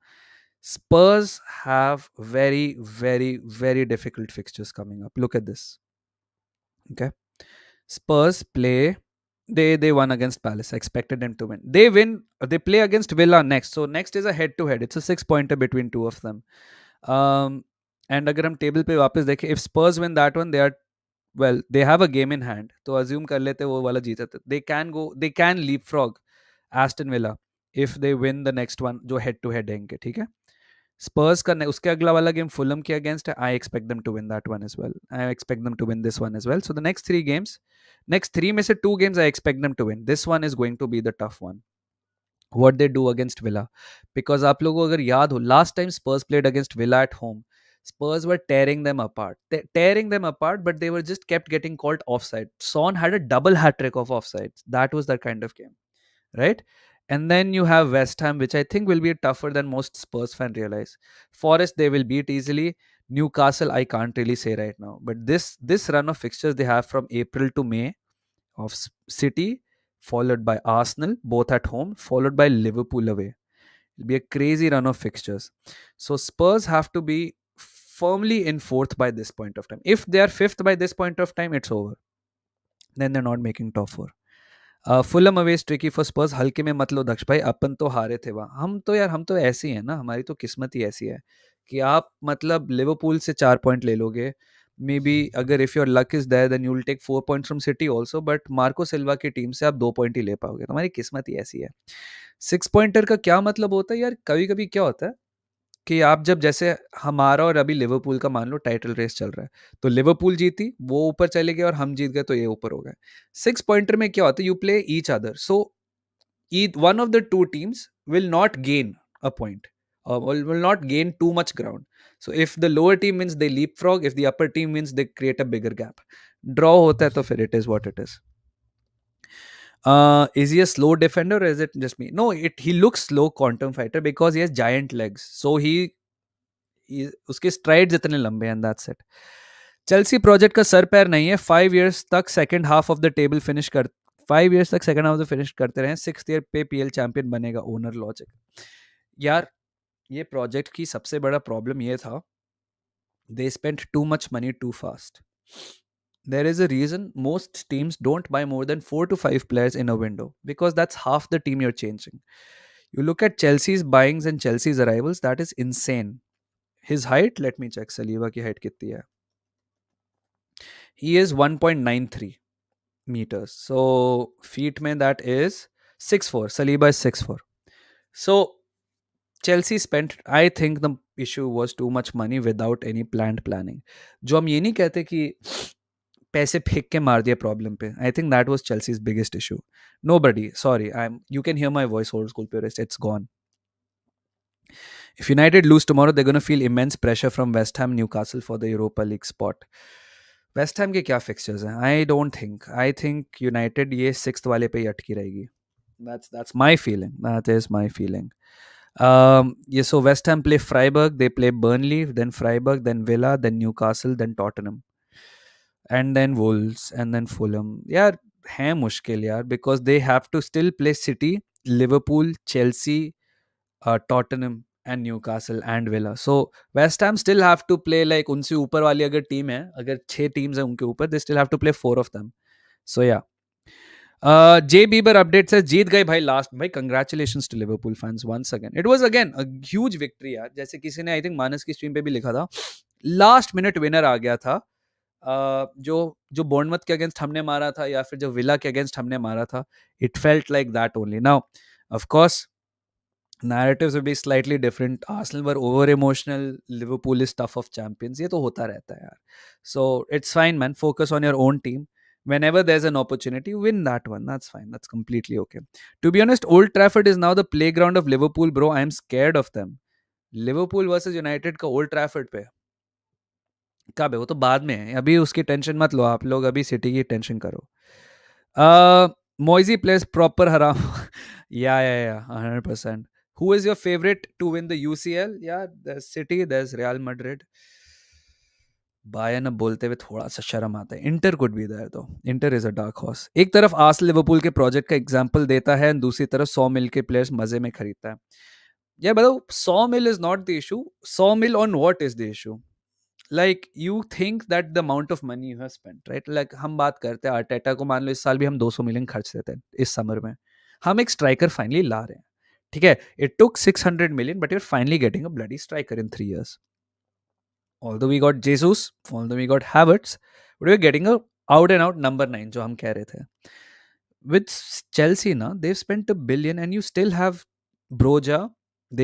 Spurs have very, very, very difficult fixtures coming up. Look at this. Okay. Spurs play. They won against Palace. I expected them to win. They win. They play against Villa next. So next is a head to head. It's a 6 pointer between two of them. And अगर हम table पे वापस देखें, if Spurs win that one, they are well, they have a game in hand. तो assume कर लेते वो वाला जीते थे. They can leapfrog Aston Villa if they win the next one जो head to head हैंगे, ठीक है? स्पर्स का उसके अगला वाला गेम फुलम के अगेंस्ट है. I expect them to win that one as well. I expect them to win this one as well. So the next three games, next three में से two games I expect them to win. This one is going to be the tough one. What they do against Villa, because आप लोगों को अगर याद हो, last time Spurs played against Villa at home, Spurs were tearing them apart. Tearing them apart, but they were just kept getting called offside. Son had a double hat trick of offsides. That was that kind of game, right? And then you have West Ham, which I think will be tougher than most Spurs fans realize. Forest, they will beat easily. Newcastle, I can't really say right now. But this run of fixtures they have from April to May of City, followed by Arsenal, both at home, followed by Liverpool away. It'll be a crazy run of fixtures. So Spurs have to be firmly in fourth by this point of time. If they are fifth by this point of time, it's over. Then they're not making top four. Fulham away tricky for Spurs. हल्के में मत लो दक्ष भाई, अपन तो हारे थे वहाँ. हम तो ऐसे ही है ना, हमारी तो किस्मत ही ऐसी है कि आप मतलब लिवरपूल से 4 पॉइंट ले लोगे. मे बी अगर if your luck is there then you will take 4 points from City also, but Marco Silva की टीम से आप 2 पॉइंट ही ले पाओगे. तुम्हारी किस्मत ही ऐसी है. 6 पॉइंटर का क्या मतलब होता है यार? कभी कभी क्या होता है कि आप जब जैसे हमारा और अभी लिवरपूल का मान लो टाइटल रेस चल रहा है, तो लिवरपूल जीती, वो ऊपर चले गए, और हम जीत गए तो ये ऊपर हो गए. 6 पॉइंटर में क्या होता है? You play each other. So one of the two teams will not gain a point, or will not gain too much ground. So if the lower team wins, they leapfrog. If the upper team wins, they create a bigger gap. Draw hota hai to fir it is what it is. Is he a slow defender or is it just me? No, he looks slow quantum fighter because he has giant legs. So उसके strides इतने लंबे हैं. That's it. Chelsea project का sir पैर नहीं है. 5 years तक second half of the table finish कर 5 years तक second half of the finish करते रहे. 6th year पे पीएल चैंपियन बनेगा. Owner logic. यार ये प्रोजेक्ट की सबसे बड़ा प्रॉब्लम ये था, they spent too much money too fast. There is a reason most teams don't buy more than 4 to 5 players in a window, because that's half the team you're changing. You look at Chelsea's buyings and Chelsea's arrivals, that is insane. His height, let me check Saliba की height कितनी है. He is 1.93 meters. So feet में that is 6'4". Saliba is 6'4". So Chelsea spent, I think the issue was too much money without any planned planning. जो हम ये नहीं कहते कि पैसे फेंक के मार दिया प्रॉब्लम पे. I think that was Chelsea's biggest issue. Nobody, sorry, you can hear my voice, old school purist, it's gone. If United lose tomorrow, they're going to feel immense pressure from West Ham, Newcastle for the Europa League spot. West Ham के क्या fixtures हैं? I think United ये 6th वाले पे ही अटकी रहेगी. That's my feeling. That is my feeling. Yeah, so West Ham play Freiburg, they play Burnley, then Freiburg, then Villa, then Newcastle, then Tottenham, and then Wolves, and then Fulham. यार है मुश्किल यार, because they have to still play City, Liverpool, Chelsea, Tottenham and Newcastle and Villa. So West Ham still have to play like उनसे ऊपर वाली अगर team है, अगर 6 teams है उनके ऊपर, they still have to play 4 of them. So yeah. Jay Bieber update says जीत गए भाई लास्ट. भाई congratulations to Liverpool fans once again. It was again a huge victory यार. जैसे किसी ने I think मानस की स्ट्रीम पे भी लिखा था, लास्ट मिनट विनर आ गया था. जो बोर्नमथ के अगेंस्ट हमने मारा था, या फिर जो विला के अगेंस्ट हमने मारा था, it felt like that only. Now of course narratives will be slightly different. Arsenal were over emotional, Liverpool is tough of champions. ये तो होता रहता है यार. So it's fine man, focus on your own team. Whenever there's an opportunity, win that one. That's fine, that's completely okay. To be honest, Old Trafford is now the playground of Liverpool bro. I am scared of them. Liverpool versus United का Old Trafford पे कब है? वो तो बाद में है, अभी उसकी टेंशन मत लो आप लोग, अभी सिटी की टेंशन करो. Moisey plays proper haram. Yeah, 100%. Who is your favorite to win the UCL? Yeah, there's City, there's Real Madrid. Bayern अब बोलते हुए थोड़ा सा शर्म आता है. इंटर कुड बी देयर दो. Inter is a dark horse. एक तरफ आर्स लिवरपूल के प्रोजेक्ट का एग्जांपल देता है, दूसरी तरफ 100 मिल के प्लेयर्स मजे में खरीदता है. Yeah, but 100 mil is not the issue. 100 mil on what is the issue? Like you think that the amount of money you have spent, right? Like हम बात करते हैं आर्टेटा को, मान लो इस साल भी हम 200 मिलियन खर्च देते हैं इस समर में. हम एक स्ट्राइकर फाइनली ला रहे हैं. ठीक है, it took 600 million but you're finally getting a bloody striker in 3 years. Although we got Jesus, although we got Havertz, but we're getting a out and out number 9 जो हम कह रहे थे. With Chelsea ना, they've spent $1 billion and you still have Broja.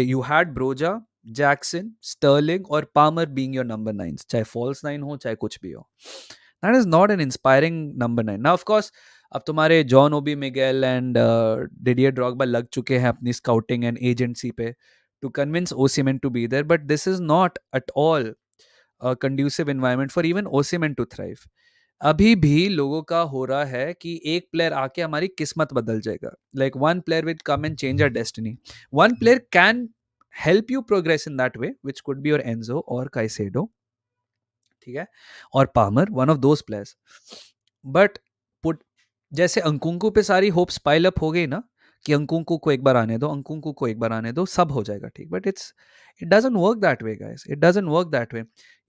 You had Broja, Jackson, Sterling और Palmer being your number 9s, चाहे false 9 हो चाहे कुछ भी हो. That is not an inspiring number 9. Now of course अब तुम्हारे John Obi Mikel and Didier Drogba लग चुके हैं अपनी स्काउटिंग एंड एजेंसी पे to convince Osimhen to be there, but this is not at all a conducive environment for even Osimhen to thrive. अभी भी लोगों का हो रहा है कि एक प्लेयर आके हमारी किस्मत बदल जाएगा. Like one player will come and change our destiny. One player can help you progress in that way, which could be your Enzo और काइसेडो, ठीक है, और Palmer, one of those players. But put जैसे Nkunku पे सारी hopes pile up हो गई ना कि अंकुंकू को एक बार आने दो, अंकुंकू को एक बार आने दो, सब हो जाएगा ठीक. But it doesn't work that way, guys. It doesn't work that way.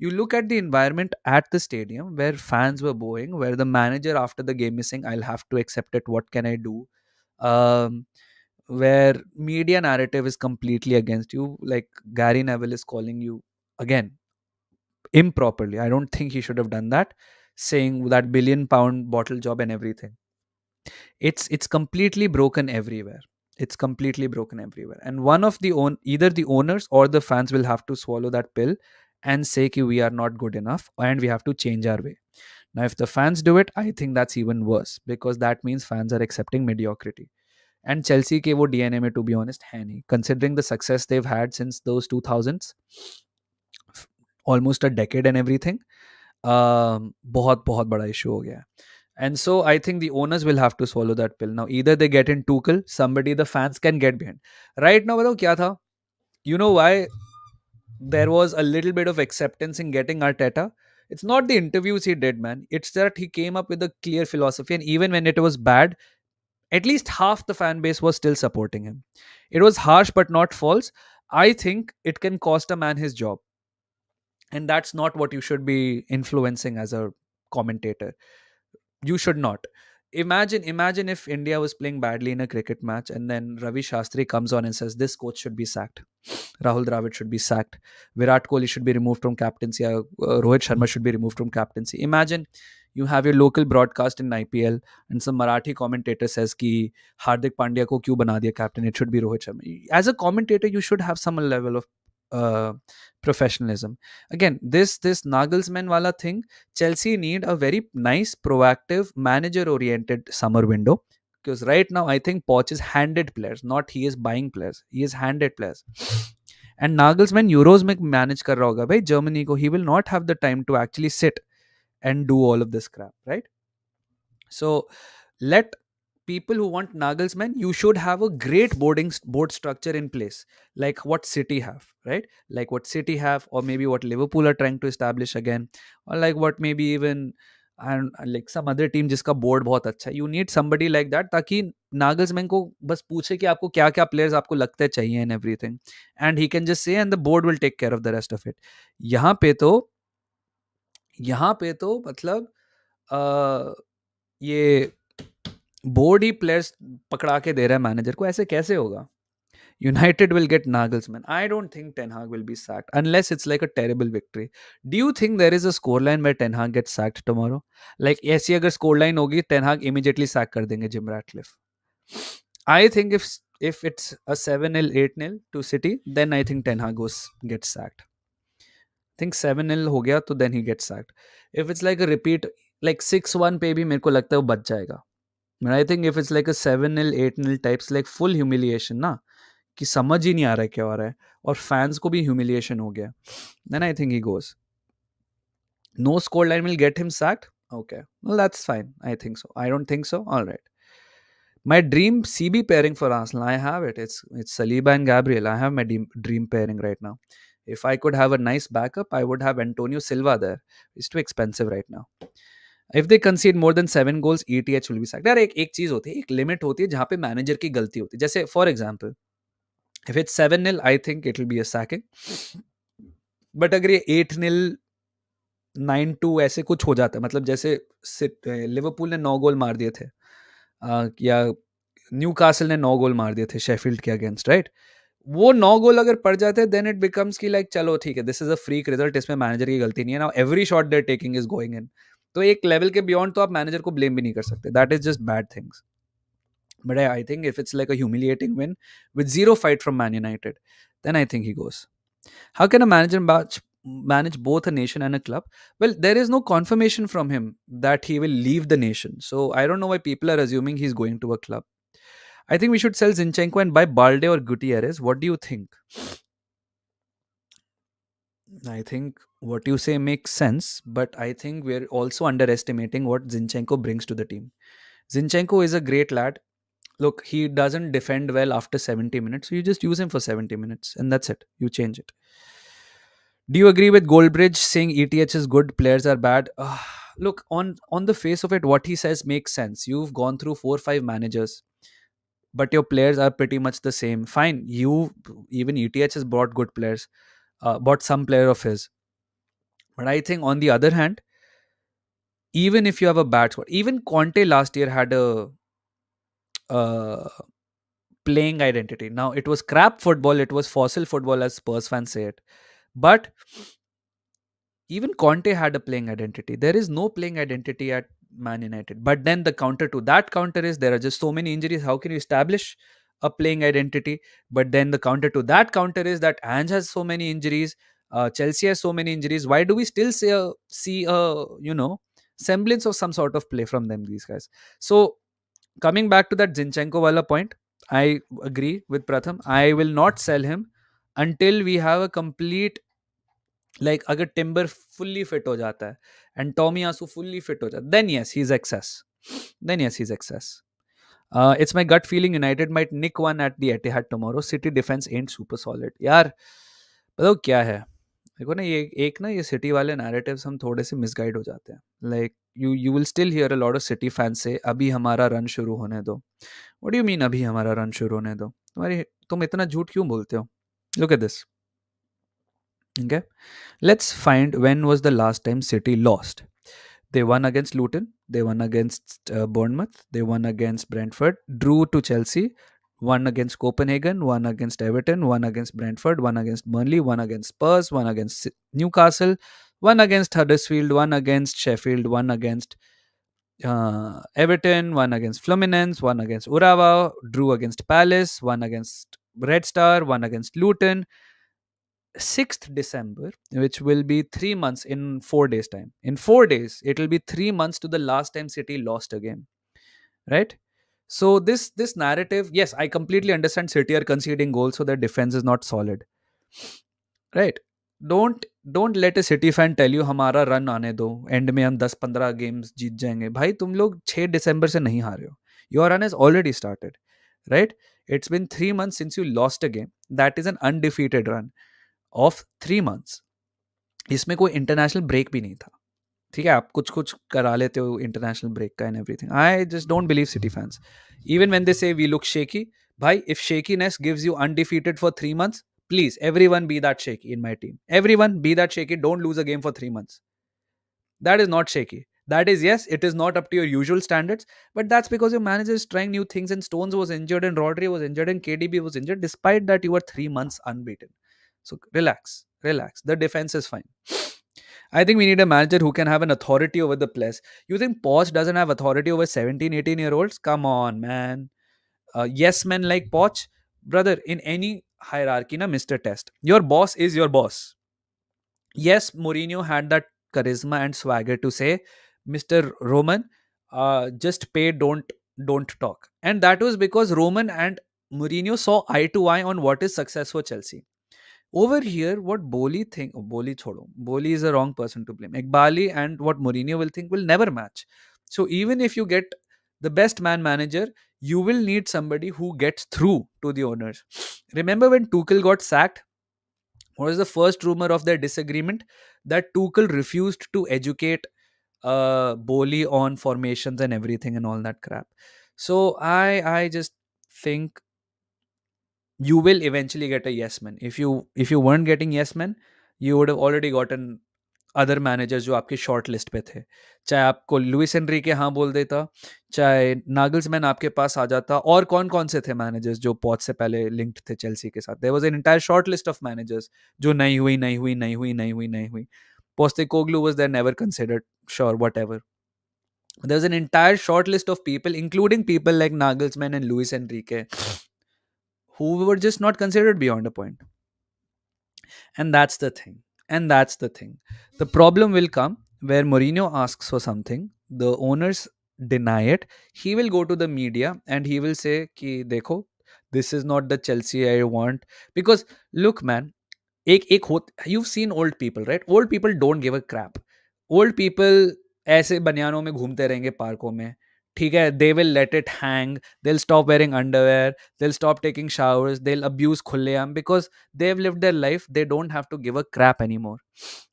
You look at the environment at the stadium where fans were booing, where the manager after the game is saying, I'll have to accept it, what can I do? Where media narrative is completely against you. Like Gary Neville is calling you again improperly. I don't think he should have done that, saying that £1 billion bottle job and everything. It's completely broken everywhere. It's completely broken everywhere. And one of either the owners or the fans will have to swallow that pill and say ki we are not good enough and we have to change our way. Now if the fans do it, I think that's even worse, because that means fans are accepting mediocrity. And Chelsea ke wo DNA mein, to be honest, hai nahi. Considering the success they've had since those 2000s, almost a decade and everything, बहुत बहुत बड़ा issue हो गया है. And so I think the owners will have to swallow that pill. Now either they get in Tuchel, somebody the fans can get behind. Right now बताओ क्या था? You know why there was a little bit of acceptance in getting Arteta? It's not the interviews he did, man. It's that he came up with a clear philosophy, and even when it was bad, at least half the fan base was still supporting him. It was harsh but not false. I think it can cost a man his job. And that's not what you should be influencing as a commentator. You should not. Imagine if India was playing badly in a cricket match and then Ravi Shastri comes on and says this coach should be sacked, Rahul Dravid should be sacked, Virat Kohli should be removed from captaincy, Rohit Sharma should be removed from captaincy. Imagine you have your local broadcast in IPL and some Marathi commentator says ki Hardik Pandya ko kyun bana diya captain, it should be Rohit Sharma. As a commentator you should have some level of uh, professionalism. Again, this Nagelsmann wala thing, Chelsea need a very nice, proactive, manager-oriented summer window. Because right now, I think Poch is handed players, not he is buying players. He is handed players. And Nagelsmann Euros में manage कर रहा होगा भाई Germany को. He will not have the time to actually sit and do all of this crap, right? So let people who want Nagelsmann, you should have a great board structure in place, like what City have, right? Like what City have, or maybe what Liverpool are trying to establish again, or like what maybe even and like some other team जिसका board बहुत अच्छा है. You need somebody like that ताकि Nagelsmann को बस पूछे कि आपको क्या क्या players आपको लगते चाहिए and everything, and he can just say and the board will take care of the rest of it. यहाँ पे तो मतलब ये बोर्ड ही प्लेयर्स पकड़ा के दे रहा है मैनेजर को, ऐसे कैसे होगा? United will get Nagelsmann. I don't think Ten Hag will be sacked unless it's like a terrible victory. Do you think there is a scoreline where Ten Hag gets sacked tomorrow? Like ऐसी अगर scoreline होगी, Ten Hag immediately sack कर देंगे Jim Ratcliffe. I think if it's a 7-0, 8-0 to City, then I think Ten Hag gets sacked. I think 7-0 हो गया तो then he gets sacked. If it's like a repeat, like 6-1 पे भी मेरे को लगता है वो बच जाएगा. But I think if it's like a 7-0, 8-0 types, like full humiliation ना, कि समझ ही नहीं आ रहा है क्या हो रहा है, और फैंस को भी humiliation हो गया, then I think he goes. No scoreline will get him sacked? Okay. Well, that's fine. I think so. I don't think so. All right. My dream CB pairing for Arsenal, I have it. It's Saliba and Gabriel. I have my dream pairing right now. If I could have a nice backup, I would have Antonio Silva there. It's too expensive right now. If they concede more than 7 goals, ETH will be sacked. यार एक एक चीज होती है, एक limit होती है जहाँ पे मैनेजर की गलती होती है. जैसे for example, if it's 7-0, I think it will be a sacking. But अगर ये 8-0, 9-2 ऐसे कुछ हो जाता है, मतलब जैसे लिवरपूल ने 9 गोल मार दिए थे, या न्यू कासल ने 9 गोल मार दिए थे शेफील्ड के अगेंस्ट, राइट? वो 9 गोल अगर पड़ जाते हैं, देन इट बिकम्स की लाइक चलो ठीक है, this is a freak result, इसमें मैनेजर की गलती नहीं है. Now every shot they're taking is going in. तो एक लेवल के बियॉन्ड तो आप मैनेजर को ब्लेम भी नहीं कर सकते. That is just bad things. But I think if it's like a humiliating win with zero fight from man United, then I think he goes. How can a manager manage both a nation and a club? Well, there is no confirmation from him that he will leave the nation. So I don't know why people are assuming he's going to a club. I think we should sell Zinchenko and buy Balde or Gutierrez. What do you think? I think what you say makes sense, but I think we're also underestimating what Zinchenko brings to the team. Zinchenko is a great lad. Look, he doesn't defend well after 70 minutes, so you just use him for 70 minutes, and that's it. You change it. Do you agree with Goldbridge saying ETH is good, players are bad? Look, on the face of it, what he says makes sense. You've gone through 4 or 5 managers, but your players are pretty much the same. Fine, you even ETH has brought good players, bought some player of his. But I think on the other hand, even if you have a bad squad, even Conte last year had a uh, playing identity. Now it was crap football, it was fossil football, as Spurs fans say it. But even Conte had a playing identity. There is no playing identity at Man United. But then the counter to that counter is there are just so many injuries. How can you establish a playing identity? But then the counter to that counter is that Ange has so many injuries. Chelsea has so many injuries. Why do we still see a semblance of some sort of play from them? These guys. So coming back to that Zinchenko wala point, I agree with Pratham. I will not sell him until we have a complete, like अगर Timber fully fit हो जाता है and Tomiyasu fully fit हो जाता है, then yes he is access. Then yes he is access. It's my gut feeling United might nick one at the Etihad tomorrow. City defense ain't super solid. यार बताओ क्या है. देखो ना, ये एक ना ये सिटी वाले नैरेटिव्स हम थोड़े से मिसगाइड हो जाते हैं. Like you will still here a lot of city fans से अभी हमारा रन शुरू होने दो. व्हाट डू यू मीन अभी हमारा रन शुरू होने दो? तुम इतना झूठ क्यों बोलते हो? Look at this. Okay, let's find when was the last time City lost. They won against Luton, they won against Bournemouth, they won against Brentford, drew to Chelsea, won against Copenhagen, won against Everton, won against Brentford, won against Burnley, won against Spurs, won against Newcastle, won against Huddersfield, won against Sheffield, won against Everton, won against Fluminense, won against Urawa, drew against Palace, won against Red Star, won against Luton. 6th December, which will be 3 months in 4 days' time. In 4 days, it will be 3 months to the last time City lost a game, right? So this narrative, yes, I completely understand City are conceding goals, so their defense is not solid, right? Don't let a City fan tell you हमारा run आने दो, and में हम 10-15 games जीत जाएंगे. भाई तुम लोग 6 दिसंबर से नहीं हारे हो. Your run has already started, right? It's been 3 months since you lost a game. That is an undefeated run of 3 months. इसमें कोई इंटरनेशनल ब्रेक भी नहीं था. ठीक है, आप कुछ कुछ करा लेते हो इंटरनेशनल ब्रेक का and everything. I just don't believe city fans even when they से वी लुक शेकी. भाई if shakiness gives you undefeated for 3 months, please everyone be that shaky in my team. Everyone be that shaky. Don't lose a game for 3 months. That is not shaky. That is, yes, it is not up to your usual standards, but that's because your manager is trying new things and Stones was injured and Rodri was injured and KDB was injured. Despite that, you were 3 months unbeaten. So relax. The defense is fine. I think we need a manager who can have an authority over the players. You think Poch doesn't have authority over 17, 18-year-olds? Come on, man. Yes, men like Poch. Brother, in any hierarchy, na Mr. Test, your boss is your boss. Yes, Mourinho had that charisma and swagger to say, Mr. Roman, just pay, don't talk. And that was because Roman and Mourinho saw eye to eye on what is success for Chelsea. Over here, what Boli chodo. Boli is the wrong person to blame. Ekbali and what Mourinho will think will never match. So even if you get the best man manager, you will need somebody who gets through to the owners. Remember when Tuchel got sacked? What was the first rumor of their disagreement? That Tuchel refused to educate Boli on formations and everything and all that crap. So I just think you will eventually get a yes man. If you weren't getting yes man, you would have already gotten other managers जो आपकी short list पे थे. चाहे आपको Luis Enrique हाँ बोल देता, चाहे नागल्समैन आपके पास आ जाता, और कौन कौन से थे मैनेजर्स जो पॉच से पहले लिंक्ड थे चेल्सी के साथ. There was an entire short list of managers जो नहीं हुई नहीं हुई नहीं हुई नहीं हुई नहीं हुई. Postecoglou was there never considered. Sure, whatever. There's an entire short list of people, including people like Nagelsmann and Luis Enrique, who were just not considered beyond a point. And that's the thing. And that's the thing. The problem will come where Mourinho asks for something, the owners deny it. He will go to the media and he will say, Ki, dekho, this is not the Chelsea I want. Because, look, man, you've seen old people, right? Old people don't give a crap. Old people ऐसे बनियानों में घूमते रहेंगे पार्कों में. ठीक है, they will let it hang, they'll stop wearing underwear, they'll stop taking showers, they'll abuse khulleam because they've lived their life, they don't have to give a crap anymore.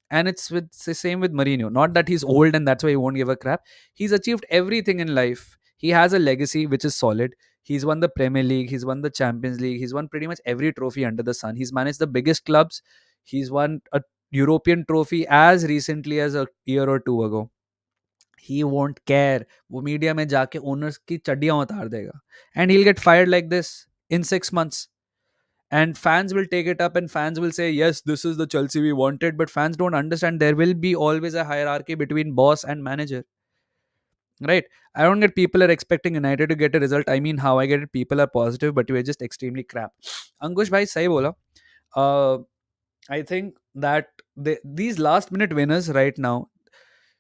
And it's the same with Mourinho. Not that he's old and that's why he won't give a crap. He's achieved everything in life. He has a legacy which is solid. He's won the Premier League, he's won the Champions League, he's won pretty much every trophy under the sun. He's managed the biggest clubs. He's won a European trophy as recently as a year or two ago. He won't care. वो media में जाके owners की चड्डियां उतार देगा. And he'll get fired like this in 6 months. And fans will take it up and fans will say, yes, this is the Chelsea we wanted. But fans don't understand there will be always a hierarchy between boss and manager. Right? I don't get people are expecting United to get a result. I mean, how I get it, people are positive, but we're just extremely crap. Ankush bhai sahi bola. Uh, I think that these last minute winners right now,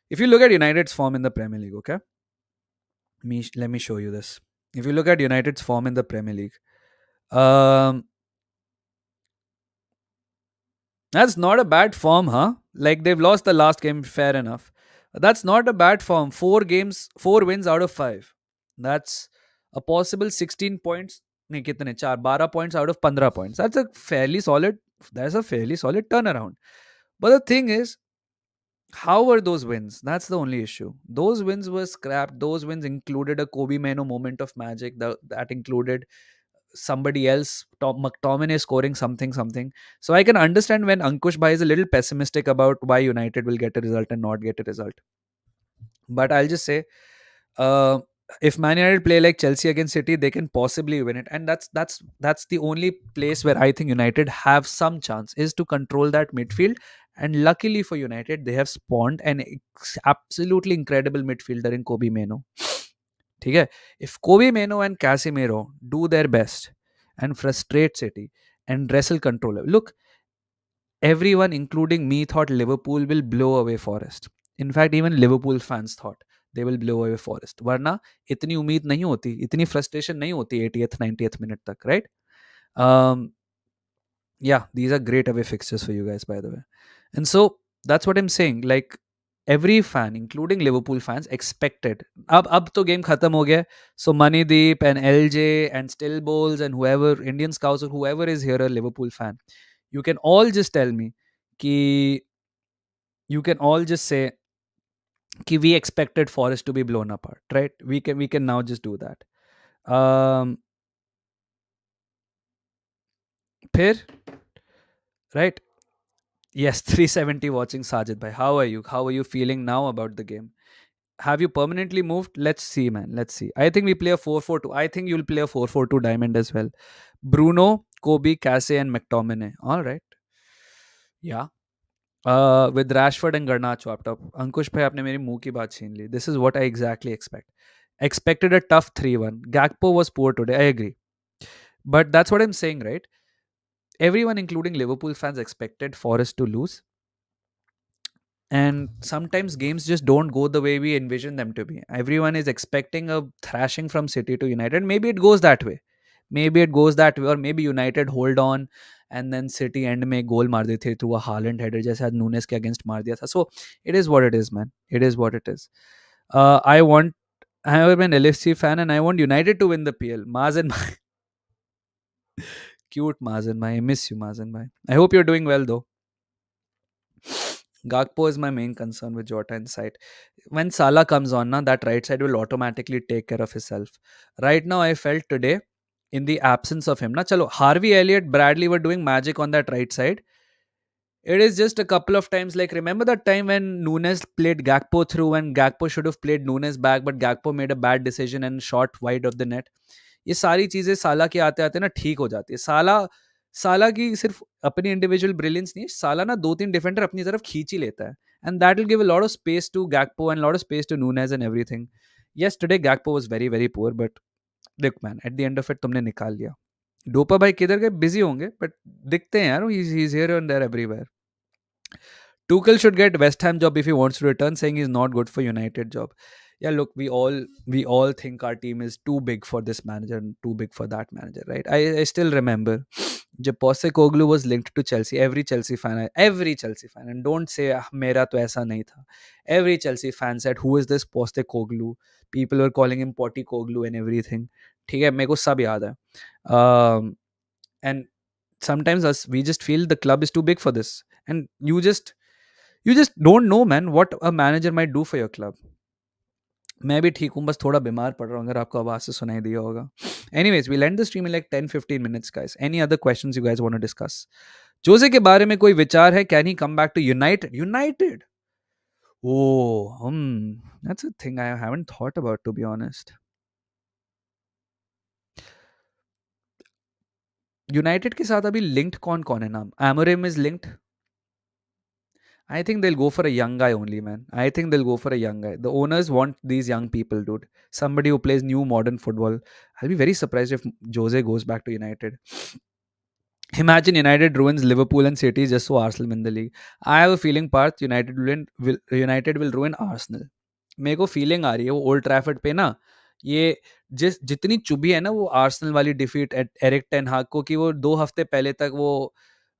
if you look at United's form in the Premier League, okay? Let me show you this. If you look at United's form in the Premier League, um, that's not a bad form, huh? Like they've lost the last game, fair enough. That's not a bad form. 4 games, 4 wins out of 5. That's a possible 16 points. नहीं कितने चार 12 points out of 15 points. That's a fairly solid. That's a fairly solid turnaround. But the thing is, how were those wins? That's the only issue. Those wins were scrapped. Those wins included a Kobe Mano moment of magic. That included somebody else, McTominay scoring something, something. So I can understand when Ankush Bhai is a little pessimistic about why United will get a result and not get a result. But I'll just say, uh, if Man United play like Chelsea against City, they can possibly win it, and that's the only place where I think United have some chance is to control that midfield. And luckily for United, they have spawned an absolutely incredible midfielder in Kobe Mano. Okay? If Kobe Mano and Casemiro do their best and frustrate City and wrestle control, look, everyone, including me, thought Liverpool will blow away Forest. In fact, even Liverpool fans thought they will blow away Forest. वरना इतनी उम्मीद नहीं होती, इतनी frustration नहीं होती 80th 90th minute तक, right? Um, yeah, these are great away fixtures for you guys, by the way. And so that's what I'm saying. Like every fan, including Liverpool fans, expected. Ab to game khatam ho gaya. So Manideep and LJ and Still Bowls and whoever, Indian scouts or whoever is here a Liverpool fan, you can all just tell me ki you can all just say ki we expected Forest to be blown apart, right? We can now just do that. फिर right? Yes, 370 watching Sajid bhai. How are you? How are you feeling now about the game? Have you permanently moved? Let's see, man. Let's see. I think we play a 4-4-2. I think you'll play a 4-4-2 diamond as well. Bruno, Kobe, Cassie, and McTominay. All right. Yeah. With Rashford and Garnacho up top. Ankush bhai, आपने मेरी मुंह की बात छीन ली. This is what I exactly expect. Expected a tough 3-1. Gakpo was poor today. I agree. But that's what I'm saying, right? Everyone, including Liverpool fans, expected Forest to lose. And sometimes games just don't go the way we envision them to be. Everyone is expecting a thrashing from City to United. Maybe it goes that way. Maybe it goes that way. Or maybe United hold on and then City end में goal मार देते through a Haaland header जैसे आज Nunes के against मार दिया था. So it is what it is, man. It is what it is. I want I am an LFC fan and I want United to win the PL. Mazen, cute Mazen, I miss you, Mazen. I hope you're doing well though. Gakpo is my main concern with Jota inside. When Salah comes on, na, that right side will automatically take care of itself. Right now, I felt today, in the absence of him, na, chalo, Harvey Elliott, Bradley were doing magic on that right side. It is just a couple of times. Like, remember that time when Nunes played Gakpo through and Gakpo should have played Nunes back, but Gakpo made a bad decision and shot wide of the net. ये सारी चीजें साला के आते आते ना ठीक हो जाती है. साला साला की सिर्फ अपनी इंडिविजुअल ब्रिलियंस नहीं है. साला ना दो तीन डिफेंडर अपनी तरफ खींच ही लेता है. And that will give a lot of space to Gakpo and a lot of space to Nunes and everything. Yes, today Gakpo was very very poor, but look man, at the end of it तुमने निकाल लिया. Dopa भाई किधर गए? Busy होंगे, but दिखते हैं यार. He's here and there everywhere. Tuchel should get West Ham job if he wants to return, saying he's not good for United job. Yeah, look, we all think our team is too big for this manager and too big for that manager, right? I still remember जब Postecoglou was linked to Chelsea, every Chelsea fan, and don't say मेरा तो ऐसा नहीं था. Every Chelsea fan said, who is this Postecoglou? People were calling him Postecoglou and everything. ठीक है, मेरे को सब याद है. And sometimes we just feel the club is too big for this, and you just don't know man what a manager might do for your club. मैं भी ठीक हूँ, बस थोड़ा बीमार पड़ रहा हूँ, अगर आपको आवाज़ से सुनाई दिया होगा. Anyways, we'll end the stream in like 10-15 minutes, guys. Any other questions you guys want to discuss? जोसे के बारे में कोई विचार है? Can he come back to United? Oh, that's a thing I haven't thought about, to be honest. United के साथ अभी linked कौन है नाम? Amorim is linked. I think they'll go for a young guy only, man. I think they'll go for a young guy. The owners want these young people, dude. Somebody who plays new modern football. I'll be very surprised if Jose goes back to United. Imagine United ruins Liverpool and City just so Arsenal win the league. I have a feeling Parth United will ruin Arsenal. मेरे को feeling आ रही है वो old Trafford पे ना, ये जितनी चुभी है ना वो आर्सेनल वाली डिफीट एरिक टेन हाग को, कि वो 2 हफ्ते पहले तक वो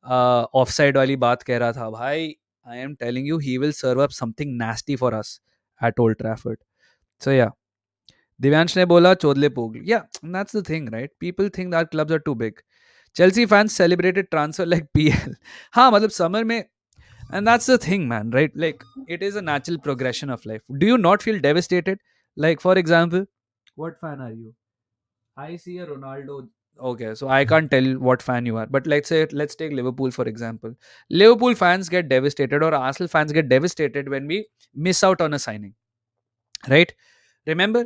ऑफसाइड वाली बात कह रहा था. भाई I am telling you, he will serve up something nasty for us at Old Trafford. So yeah, Divyansh ने बोला चोदले Pongal. Yeah, that's the thing, right? People think that clubs are too big. Chelsea fans celebrated transfer like PL. हाँ मतलब summer में, and that's the thing, man, right? Like, it is a natural progression of life. Do you not feel devastated? Like, for example, what fan are you? I see a Ronaldo. Okay, so I can't tell what fan you are, but let's take Liverpool for example. Liverpool fans get devastated, or Arsenal fans get devastated when we miss out on a signing, right? Remember,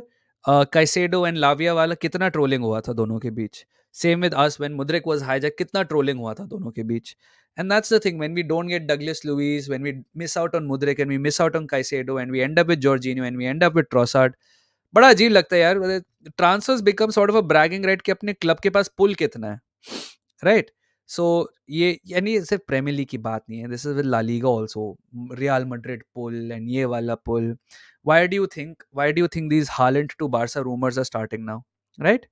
Caicedo and Lavia वाला कितना trolling हुआ था दोनों के बीच. Same with us when Mudrik was hijacked, कितना trolling हुआ था दोनों के बीच. And that's the thing, when we don't get Douglas Luiz, when we miss out on Mudrik and we miss out on Caicedo and we end up with Jorginho and we end up with Trossard, बड़ा अजीब लगता है यार. Transfers become sort of a bragging right कि अपने club के पास पुल कितना है, राइट? सो ये यानी सिर्फ प्रीमियर लीग की बात नहीं है, this is with La Liga also. Real Madrid pool and ये वाला पुल. Why do you think these Haaland to Barca rumors are starting now, right?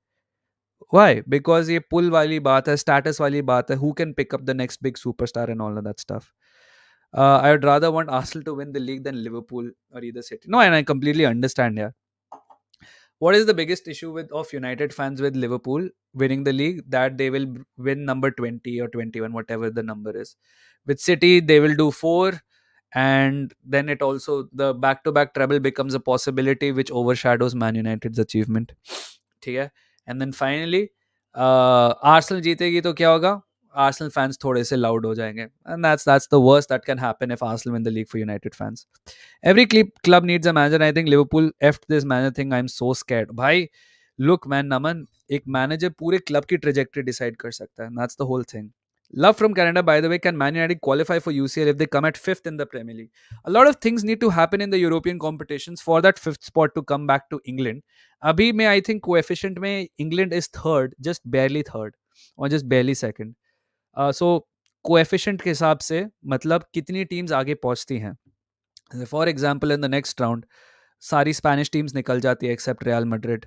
Why? Because ये पुल वाली बात है, स्टेटस वाली बात है, who can pick up the next big superstar and all of that stuff. I would rather want Arsenal to win the league than Liverpool or either City. No, and I completely understand, yeah. What is the biggest issue of United fans with Liverpool winning the league? That they will win number 20 or 21, whatever the number is. With City, they will do 4, and then it also, the back-to-back treble becomes a possibility which overshadows Man United's achievement. ठीक है? And then finally, Arsenal जीतेगी तो क्या होगा? Arsenal fans थोड़े से loud हो जाएंगे, and that's the worst that can happen if Arsenal win the league for United fans. Every club needs a manager. I think Liverpool effed this manager thing. I'm so scared. भाई, look man, Naman, एक manager पूरे club की trajectory decide कर सकता है. That's the whole thing. Love from Canada, by the way. Can Man United qualify for UCL if they come at 5th in the Premier League? A lot of things need to happen in the European competitions for that 5th spot to come back to England. अभी में I think coefficient में England is 3rd, just barely 3rd, or just barely 2nd. So coefficient के हिसाब से मतलब कितनी teams आगे पहुंचती हैं. For example in the next round सारी स्पेनिश टीम्स निकल जाती है एक्सेप्ट रियल मैड्रिड.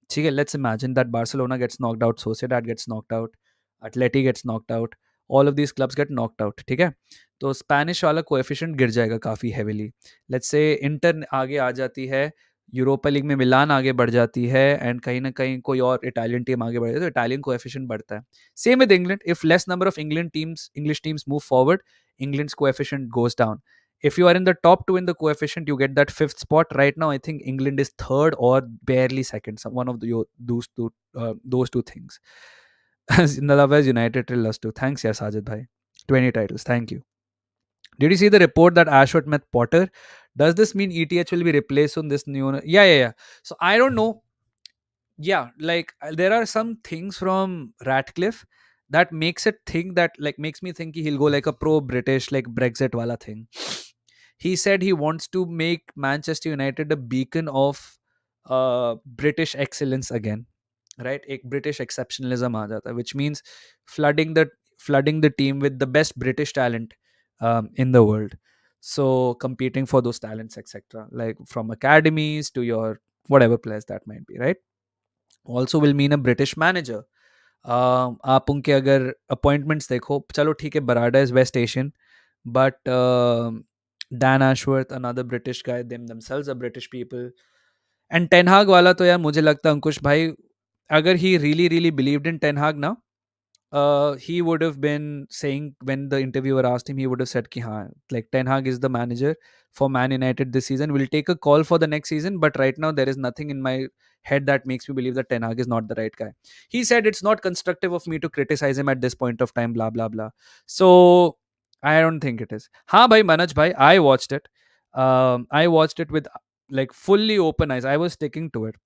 ठीक है, let's imagine that Barcelona gets knocked out, Sociedad gets knocked out, Atleti gets knocked out, all of these clubs get knocked out. ठीक है, तो Spanish वाला कोएफिशिएंट गिर जाएगा काफ़ी हैवीली. लेट्स से इंटर आगे आ जाती है यूरोपा लीग में मिलान आगे बढ़ जाती है एंड कहीं ना कहीं कोई और इटालियन टीम आगे बढ़ जाती है तो इटालियन कोएफिशिएंट बढ़ता है. Same with England, if less number of England teams English teams move forward, England's coefficient goes down. If you are in the top two in the coefficient, you get that fifth spot. Right now, I think England is third or barely second. Some one of those two things. In the love as United till us too. Thanks, yeah, Sajid bhai. 20 titles. Thank you. Did you see the report that Ashworth met Potter? Does this mean ETH will be replaced on this new? Yeah, yeah, yeah. So I don't know. Yeah, like there are some things from Ratcliffe that makes it think that like makes me think he'll go like a pro British like Brexit wala thing. He said he wants to make Manchester United a beacon of British excellence again, right? एक British exceptionalism आ जाता है, which means flooding the flooding the team with the best British talent in the world. So competing for those talents, etc., like from academies to your whatever players that might be, right? Also will mean a British manager. आप उनके अगर appointments देखो, चलो ठीक है, Berrada is West Asian, but Dan Ashworth another British guy, them themselves are British people. And Ten Hag वाला तो यार मुझे लगता है अंकुश भाई, अगर he really really believed in Ten Hag ना, he would have been saying when the interviewer asked him, he would have said ki haan, like Ten Hag is the manager for Man United this season. We'll take a call for the next season, but right now there is nothing in my head that makes me believe that Ten Hag is not the right guy. He said it's not constructive of me to criticize him at this point of time, blah blah blah. So I don't think it is. Ha bhai Manoj bhai, I watched it. I watched it with like fully open eyes. I was sticking to it.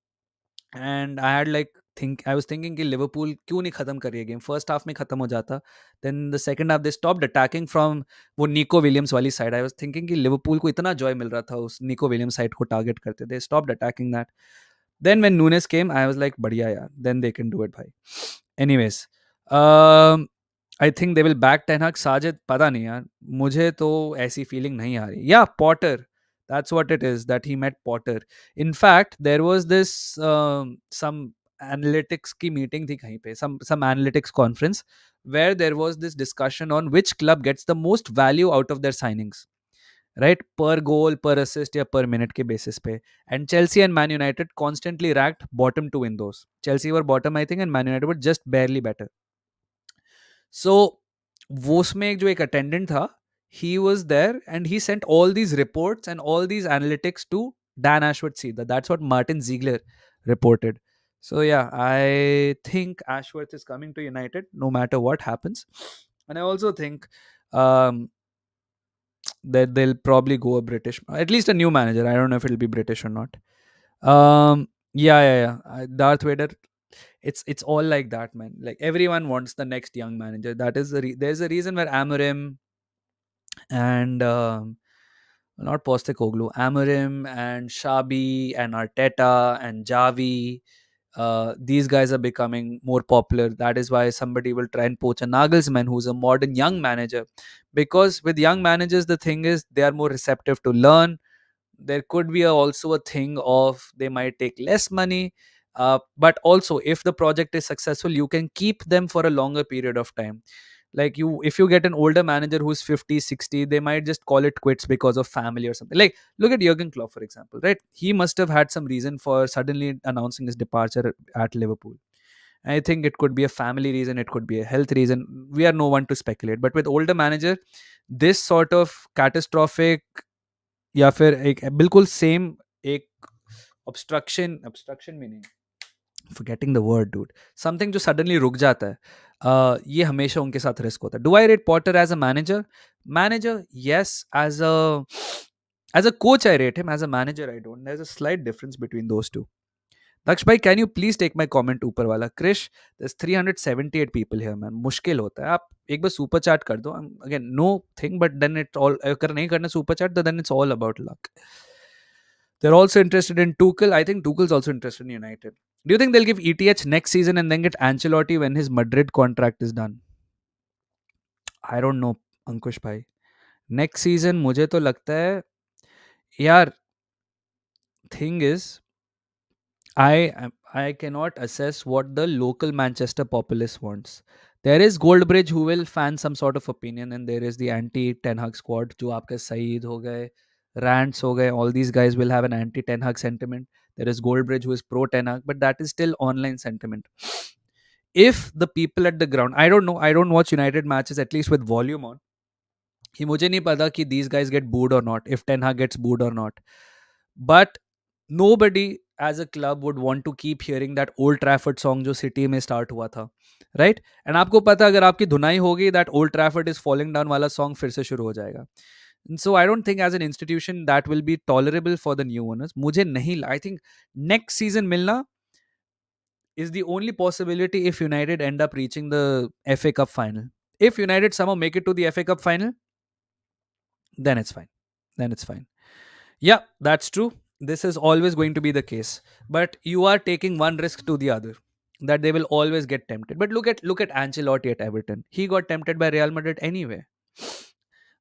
And I had like think I was thinking कि Liverpool क्यों नहीं खत्म कर रही है game, first half में खत्म हो जाता, then the second half they stopped attacking from वो निको विलियम्स वाली साइड. आई वाज थिंकिंग कि लिवरपूल को इतना जॉय मिल रहा था उस निको विलियम्स साइड को टारगेट करते, they stopped attacking that. Then when Nunez came I was like बढ़िया यार, then they can do it भाई. Anyways, I think they will back Ten Hag. Sajid पता नहीं यार, मुझे तो ऐसी फीलिंग नहीं आ रही. या Potter, that's what it is, that he met Potter. In fact, there was this some analytics की meeting थी कहीं पे, some analytics conference where there was this discussion on which club gets the most value out of their signings, right? Per goal, per assist या per minute के basis पे. And Chelsea and Man United constantly ranked bottom two in those. Chelsea were bottom I think and Man United were just barely better. So वो उसमें एक जो एक attendant था, he was there and he sent all these reports and all these analytics to Dan Ashworth Seetha. That's what Martin Ziegler reported. So yeah, I think Ashworth is coming to United no matter what happens. And I also think um, that they'll probably go a British, at least a new manager. I don't know if it'll be British or not. Yeah. Darth Vader, it's all like that, man. Like everyone wants the next young manager. That is there's a reason where Amorim and not Postecoglou, Amorim and Shabi and Arteta and Javi, these guys are becoming more popular. That is why somebody will try and poach a Nagelsmann, who's a modern young manager. Because with young managers, the thing is they are more receptive to learn. There could be also a thing of they might take less money, but also if the project is successful, you can keep them for a longer period of time. Like you, if you get an older manager who's 50 60, they might just call it quits because of family or something. Like look at Jurgen Klopp for example, right? He must have had some reason for suddenly announcing his departure at Liverpool. I think it could be a family reason, it could be a health reason. We are no one to speculate, but with older manager, this sort of catastrophic या फिर एक बिल्कुल same एक obstruction में नहीं, forgetting the word dude, something जो suddenly रुक जाता है, ये हमेशा उनके साथ रिस्क होता है. Do I rate Potter as a manager? Yes. As a coach I rate him. As a manager I don't. There's a slight difference between those two. Daksh bhai, can you please take my comment ऊपर वाला? Krish, there's 378 people here man. मुश्किल होता है, आप एक बार super chat कर दो. Again, no thing, but then it all, अगर नहीं करना सुपर चैट तो then it's all about luck. They're also interested in Tuchel. I think Tuchel's also interested in United. Do you think they'll give ETH next season and then get Ancelotti when his Madrid contract is done? I don't know, Ankush bhai. Next season मुझे तो लगता है यार, thing is I cannot assess what the local Manchester populace wants. There is Goldbridge who will fan some sort of opinion, and there is the anti Ten Hag squad, जो आपके सईद हो गए, Rants ho gaye, all these guys will have an anti Ten Hag sentiment. There is Goldbridge who is pro Ten Hag, but that is still online sentiment. If the people at the ground, I don't know, I don't watch United matches at least with volume on. कि मुझे नहीं पता कि these guys get booed or not, if Ten Hag gets booed or not. But nobody as a club would want to keep hearing that Old Trafford song जो City में start हुआ था, right? And आपको पता अगर आपकी धुनाई होगी, that Old Trafford is falling down वाला song फिर से शुरू हो जाएगा. And so I don't think as an institution that will be tolerable for the new owners. मुझे नहीं, I think next season मिलना is the only possibility if United end up reaching the FA Cup final. If United somehow make it to the FA Cup final, then it's fine. Then it's fine. Yeah, that's true. This is always going to be the case. But you are taking one risk to the other. That they will always get tempted. But look at Ancelotti at Everton. He got tempted by Real Madrid anyway.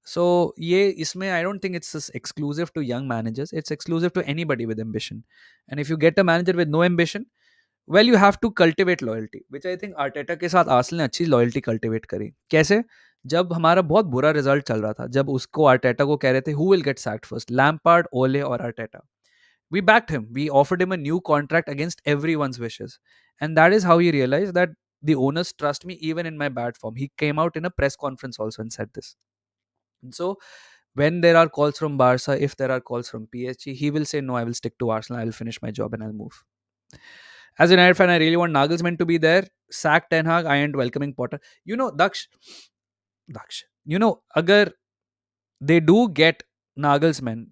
So ये इसमें I don't think it's exclusive to young managers. It's exclusive to anybody with ambition. And if you get a manager with no ambition, well, you have to cultivate loyalty, which I think Arteta के साथ Arsenal ने अच्छी loyalty cultivate करी. कैसे? जब हमारा बहुत बुरा रिजल्ट चल रहा था, जब उसको आर्टेटा को कह रहे थे who will get sacked first, Lampard, ओले और Arteta. We backed him. We offered him a new contract against everyone's wishes. And that is how he realized that the owners trust me even in my bad form. He came out in a press conference also and said this. And so when there are calls from Barca, if there are calls from PSG, he will say, no, I will stick to Arsenal. I will finish my job and I'll move. As a United fan, I really want Nagelsmann to be there. Sack Ten Hag. I ain't welcoming Potter. You know, Daksh. You know, agar they do get Nagelsmann,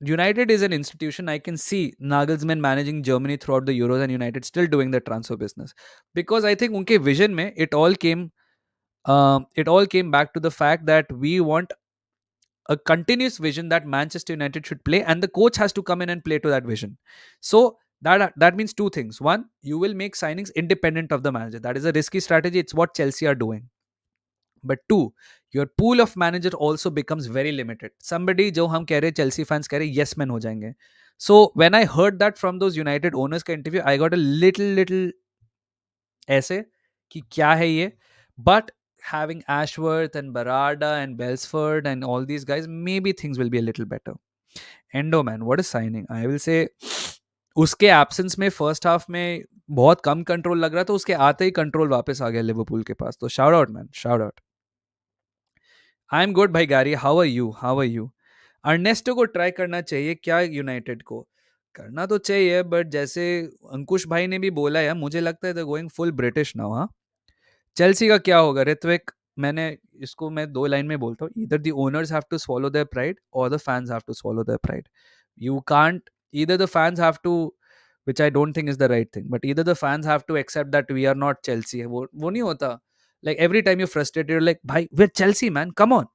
United is an institution. I can see Nagelsmann managing Germany throughout the Euros and United still doing the transfer business, because I think unke vision mein it all came back to the fact that we want a continuous vision that Manchester United should play, and the coach has to come in and play to that vision. So that means two things. One, you will make signings independent of the manager. That is a risky strategy. It's what Chelsea are doing. But two, your pool of manager also becomes very limited. Somebody जो हम कह रहे Chelsea fans कह रहे yes men हो जाएंगे. So when I heard that from those United owners का interview, I got a little ऐसे कि क्या है ये. But having Ashworth and Barada and Belsford and all these guys, maybe things will be a little better. Endo, man, what a signing. I will say उसके absence में first half में बहुत कम control लग रहा था, उसके आते ही कंट्रोल वापस आ गया लिवरपूल के पास. तो shout out man, shout out. I am good भाई गारी. How are you, how are you? Ernesto को ट्राई करना चाहिए क्या? यूनाइटेड को करना तो चाहिए, बट जैसे अंकुश भाई ने भी बोला है, मुझे लगता है गोइंग फुल ब्रिटिश नाउ. हाँ, चेल्सी का क्या होगा ऋत्विक? मैंने इसको मैं दो लाइन में बोलता हूँ. Either the owners have to swallow their pride or the fans have to swallow their pride. You can't, either the fans have to, which I don't think is the right thing, but either the fans have to accept that we are not Chelsea. वो नहीं होता. Like every time you're frustrated, you're like, bhai, we're Chelsea, man, come on.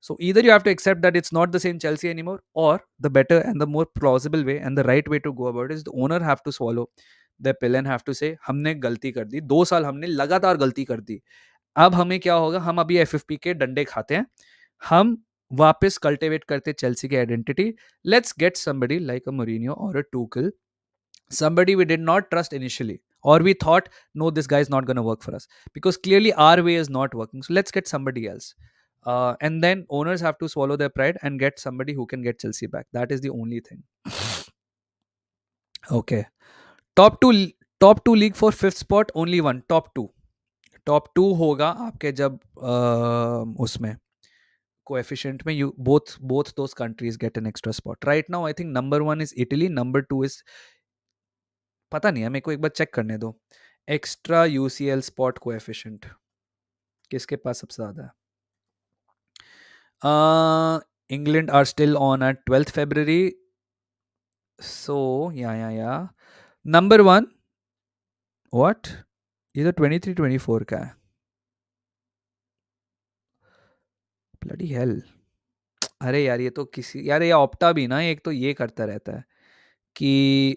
So either you have to accept that it's not the same Chelsea anymore, or the better and the more plausible way and the right way to go about it is the owner have to swallow the pill and have to say हमने गलती कर दी, 2 साल हमने लगातार गलती कर दी, अब हमें क्या होगा, हम अभी एफएफपी के डंडे खाते हैं, हम वापस कल्टिवेट करते चेल्सी की identity. Let's get somebody like a Mourinho और अ Tuchel, somebody we did not trust initially, or we thought no, this guy is not going to work for us because clearly our way is not working, so let's get somebody else. And then owners have to swallow their pride and get somebody who can get Chelsea back. That is the only thing. Okay, top two league for fifth spot, only one. top two होगा आपके जब उसमें coefficient में you both those countries get an extra spot. Right now I think number 1 is Italy, number 2 is, पता नहीं है, मेरे को एक बार चेक करने दो. एक्स्ट्रा यूसीएल स्पॉट कोएफिशिएंट किसके पास सबसे ज्यादा है? England are still on at 12th February. So या नंबर 1 व्हाट, ये तो 23-24 का है. Bloody hell. अरे यार ये तो किसी, यार ये ऑप्टा भी ना एक तो ये करता रहता है कि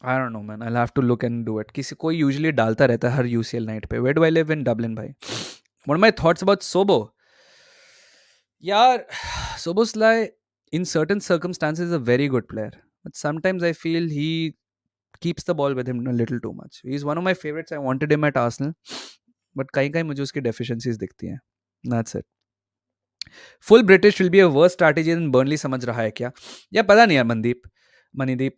I don't know man, I'll have to look and do it. किसी कोई usually डालता रहता है हर UCL नाइट पे. Where do I live? In Dublin भाई. What are my thoughts about Sobo? यार Soboslai in certain circumstances is a very good player, but sometimes I feel he keeps the ball with him a little too much. He's one of my favorites. I wanted him at Arsenal, but कहीं कहीं मुझे उसकी deficiencies दिखती हैं. That's it. Full British will be a worse strategy than Burnley, समझ रहा है क्या? या पता नहीं यार Mandeep, Manideep,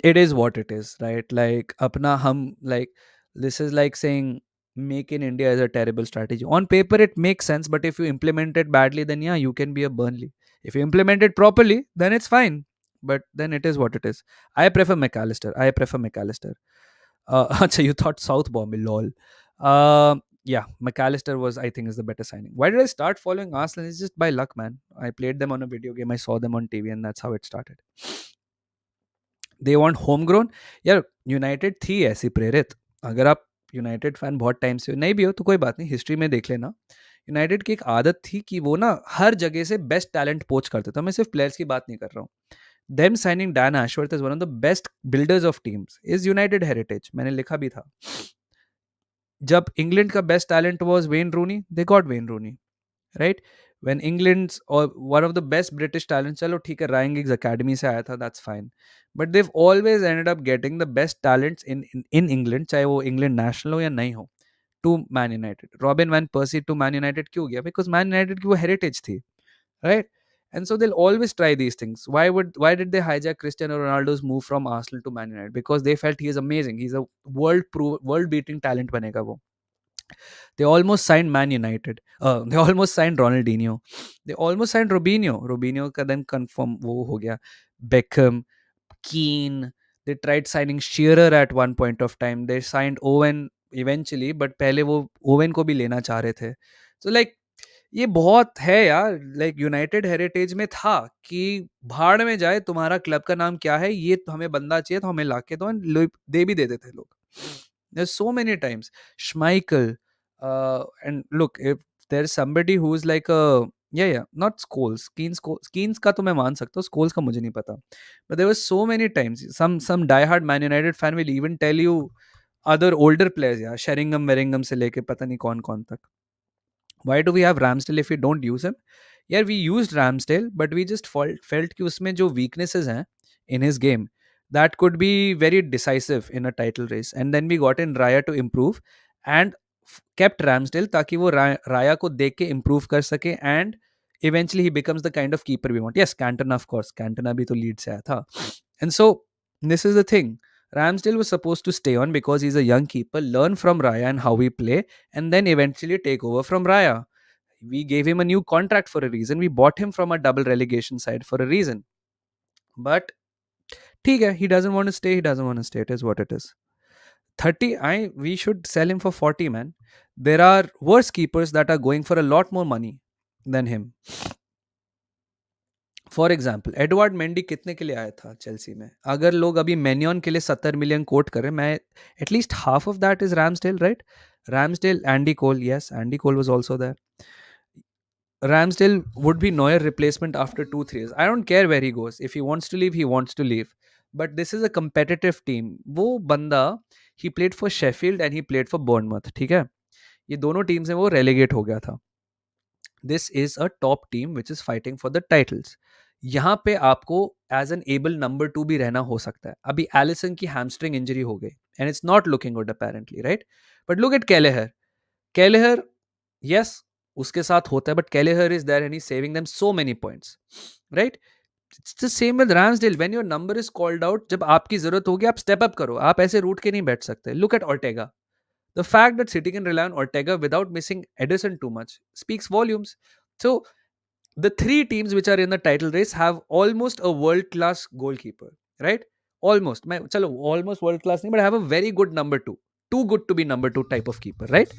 it is what it is, right? Like apna hum, like this is like saying make in India is a terrible strategy. On paper it makes sense, but if you implement it badly, then yeah, you can be a Burnley. If you implement it properly, then it's fine. But then it is what it is. I prefer McAllister. I prefer McAllister. Acha, you thought South Bombay, lol. Yeah, McAllister was, I think, is the better signing. Why did I start following Arsenal? It's just by luck, man. I played them on a video game. I saw them on TV, and that's how it started. They want home grown. यार United थी ऐसी प्रेरित, अगर आप United fan बहुत time से नहीं भी हो तो कोई बात नहीं, हिस्ट्री में देख लेना। यूनाइटेड की एक आदत थी कि वो ना हर जगह से बेस्ट टैलेंट पोच करते थे। मैं सिर्फ प्लेयर्स की बात नहीं कर रहा हूँ। Them signing Dan Ashworth is one of the best builders of teams is United heritage. मैंने लिखा भी था, जब इंग्लैंड का best talent was Wayne Rooney, they got Wayne Rooney, right? When England's और one of the best British talent, चलो ठीक है राइंग गिग्स अकेडमी से आया था, that's fine, but they've always ended up getting the best talents in England, चाहे वो England national हो या नहीं हो, to Man United. Robin van Persie to Man United क्यों गया? बिकॉज मैन यूनाइटेड की वो हेरिटेज थी, right? And so they'll always try these things. Why did they hijack Cristiano Ronaldo's move from Arsenal to Man United? Because they felt he is amazing. He's a world beating talent बनेगा वो। They almost signed Man United. They almost signed Ronaldinho. They almost signed Robinho. Robinho का then confirm वो हो गया. Beckham, Keane. They tried signing Shearer at one point of time. They signed Owen eventually, but पहले वो Owen को भी लेना चाह रहे थे. So like ये बहुत है यार, लाइक यूनाइटेड हेरिटेज में था कि भाड़ में जाए तुम्हारा क्लब का नाम क्या है, ये तो हमें बंदा चाहिए तो हमें लाके दो, दे भी देते थे लोग। there's so many times Schmeichel, and look, if there's somebody who's like a, yeah, not Scholes, Keens का तो मैं मान सकता हूँ, Scholes का मुझे नहीं पता, but there was so many times some diehard Man United fan will even tell you other older players, यार शेरिंगम वेरिंगम से लेके पता नहीं कौन कौन तक। Why do we have Ramsdale if we don't use him? Yeah, we used Ramsdale, but we just felt कि उसमें जो weaknesses हैं in his game, that could be very decisive in a title race. And then we got in Raya to improve and kept Ramsdale ताकि वो Raya को देख के improve कर सके, and eventually he becomes the kind of keeper we want. Yes, Cantona, of course. Cantona भी तो lead से आया था. And so this is the thing. Ramsdale was supposed to stay on because he's a young keeper, learn from Raya and how we play, and then eventually take over from Raya. We gave him a new contract for a reason. We bought him from a double relegation side for a reason. But ठीक है, he doesn't want to stay. He doesn't want to stay. It is what it is. 30, we should sell him for 40, man. There are worse keepers that are going for a lot more money than him. For example Edward Mendy कितने के लिए आया था Chelsea में? अगर लोग अभी मेन्योन के लिए 70 मिलियन कोट करें, मैं at least half of that is Ramsdale, right? Ramsdale, Andy Cole, yes, Andy Cole was also there. Ramsdale would be Neuer replacement after 2-3 years. I don't care where he goes. If he wants to leave, he wants to leave. But this is a competitive team. वो बंदा, he played for Sheffield and he played for Bournemouth. ठीक है, ये दोनों teams में वो relegate हो गया था. This is a top team which is fighting for the titles. यहाँ पे आपको एज एन एबल नंबर 2 भी रहना हो सकता है. अभी एलिसन की हैमस्ट्रिंग इंजरी हो गई and it's not looking good apparently, right? But look at Kelleher, yes, उसके साथ होता है, but Kelleher is there and he saving them so many points, right? It's the same with Ramsdale. When your number is called out, जब आपकी जरूरत होगी आप step up करो. आप ऐसे रूट के नहीं बैठ सकते. Look at Ortega. The fact that City can rely on Ortega without missing Edison too much speaks volumes. So the three teams which are in the title race have almost a world-class goalkeeper, right? Almost. Almost world-class, but I have a very good number two. Too good to be number two type of keeper, right?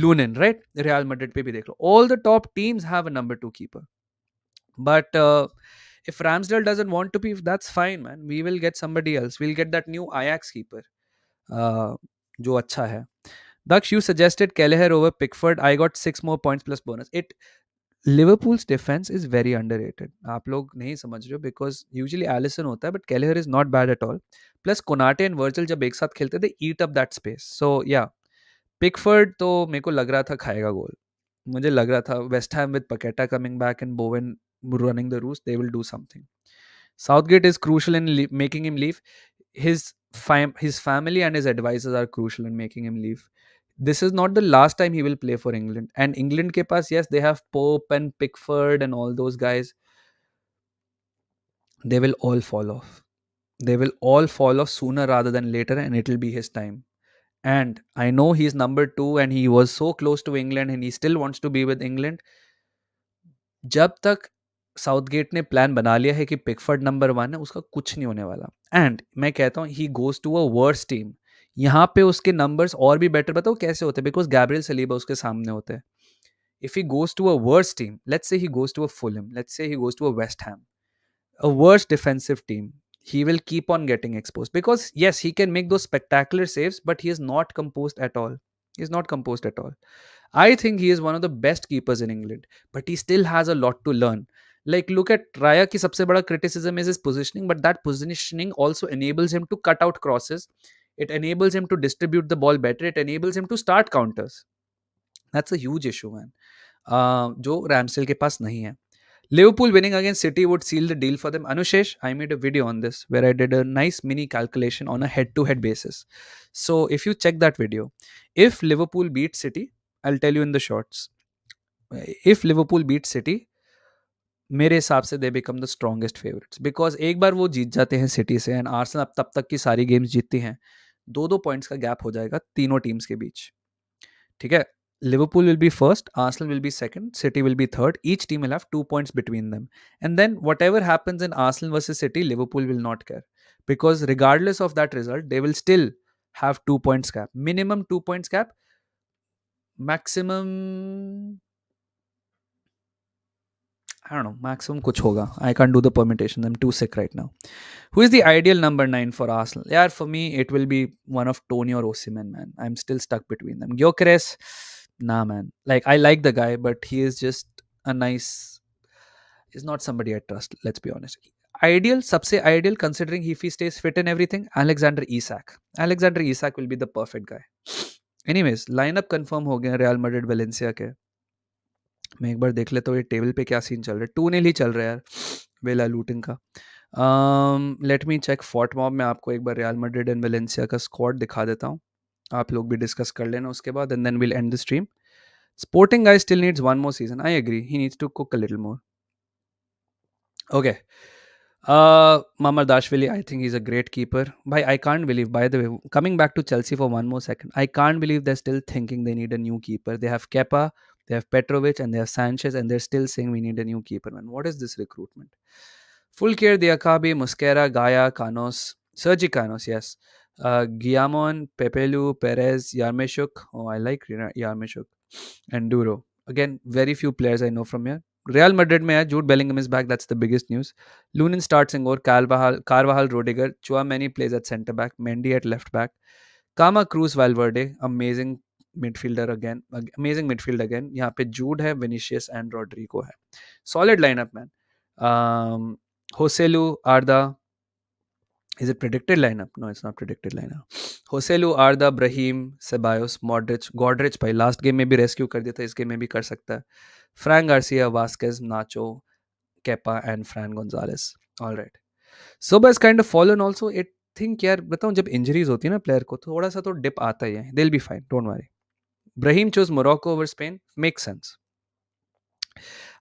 Lunin, right? Real Madrid pe bhi dekh lo. All the top teams have a number two keeper. But if Ramsdale doesn't want to be, that's fine, man. We will get somebody else. We'll get that new Ajax keeper. जो अच्छा है. Daksh, you suggested Kelleher over Pickford. I got 6 more points plus bonus. Liverpool's defense is very underrated. आप लोग नहीं समझ रहे हो because usually Alisson होता है, but Kelleher is not bad at all. Plus Konate and Virgil जब एक साथ खेलते थे, eat up that space. So yeah, Pickford तो मेरे को लग रहा था खाएगा गोल. मुझे लग रहा था West Ham with Paqueta coming back and Bowen running the roost, they will do something. Southgate is crucial in making him leave. His family and his advisors are crucial in making him leave. This is not the last time he will play for England. And England ke paas, yes, they have Pope and Pickford and all those guys. They will all fall off. They will all fall off sooner rather than later, and it will be his time. And I know he's number two and he was so close to England and he still wants to be with England. जब तक Southgate ने plan बना लिया है कि Pickford number one है, उसका कुछ नहीं होने वाला. एंड मैं कहता हूँ he goes to a worse team. यहाँ पे उसके नंबर्स और भी बेटर, बताओ कैसे होते हैं, बिकॉज गैब्रियल सलीबा उसके सामने होते हैं. If he goes to a worse team, let's say he goes to a Fulham, let's say he goes to a West Ham, a worse defensive team, he will keep on getting exposed. Because yes, he can make those spectacular saves, but he is not composed at all. He is not composed at all. I think he is one of the best keepers in England, but he still has a lot to learn. Like, look at Raya ki sabse bada criticism is his positioning, but that positioning also enables him to cut out crosses. It enables him to distribute the ball better. It enables him to start counters. That's a huge issue, man. जो रैमसेल के पास नहीं है. Liverpool winning against City would seal the deal for them. Anushesh, I made a video on this where I did a nice mini calculation on a head-to-head basis. So if you check that video, if Liverpool beat City, I'll tell you in the shorts. If Liverpool beat City, मेरे हिसाब से they become the strongest favourites, because एक बार वो जीत जाते हैं city से and Arsenal अब तब तक की सारी गेम्स जीतती हैं, दो दो पॉइंट्स का गैप हो जाएगा तीनों टीम्स के बीच. ठीक है. Liverpool will be first, Arsenal will be second, City will be third. Each team will have 2 points between them. And then whatever happens in Arsenal versus City, Liverpool will not care. Because regardless of that result, they will still have 2 points gap. Minimum 2 points gap. Maximum, I don't know, maximum kuch hoga. I can't do the permutation. I'm too sick right now. Who is the ideal number 9 for Arsenal? Yeah, for me, it will be one of Tony or Osimhen, man. I'm still stuck between them. Gyökeres, nah, man. Like, I like the guy, but he is just a nice... He's not somebody I trust, let's be honest. Ideal, सबसे ideal, considering if he stays fit and everything, Alexander Isak. Alexander Isak will be the perfect guy. Anyways, lineup confirm हो गया Real Madrid Valencia के. मैं एक बार देख लेता हूँ ये टेबल पे क्या सीन चल रहा है. 2-0 ही चल रहा है यार वेला लूटिंग का. Let me check FotMob में आपको एक बार रियल मैड्रिड एंड वेलेंसिया का स्क्वाड दिखा देता हूँ. आप लोग भी डिस्कस कर लेना उसके बाद and then will end the stream. Sporting guy still needs one more season. I agree. He needs to cook a little more. Okay. Mamardashvili, I think he's a great keeper. I can't believe, by the way, coming back to Chelsea for one more second, I can't believe they're still thinking they need a new keeper. They have Kepa, they have Petrovic, and they have Sanchez, and they're still saying we need a new keeper, man. What is this recruitment? Full care, Diakabi, Mosquera, Gaia, Canos, Sergi Canos, yes. Guillamon, Pepelu, Perez, Yarmeshuk. Oh, I like Yarmeshuk. And Duro. Again, very few players I know from here. Real Madrid mein hai, Jude Bellingham is back. That's the biggest news. Lunin starts in goal. Carvajal, Rodiger. Chouameni plays at centre back. Mendy at left back. Kama Cruz, Valverde. Amazing midfielder again. Amazing midfield again. यहाँ पे Jude है, Vinicius and Rodrigo है. Solid lineup, man. Joselu, Arda. Is it predicted lineup? No, it's not predicted lineup. Joselu, Arda, Brahim, Ceballos, Modric, Godric भाई last game में भी rescue कर दिया था, इस गेम में भी कर सकता है. Frank Garcia, Vasquez, Nacho, Kepa and Fran Gonzalez. All right. Soba is kind of fallen also. I think यार बताऊँ जब इंजरीज होती है ना प्लेयर को थोड़ा सा तो डिप आता ही है. They'll be fine. Don't worry. Brahim chose Morocco over Spain. Makes sense.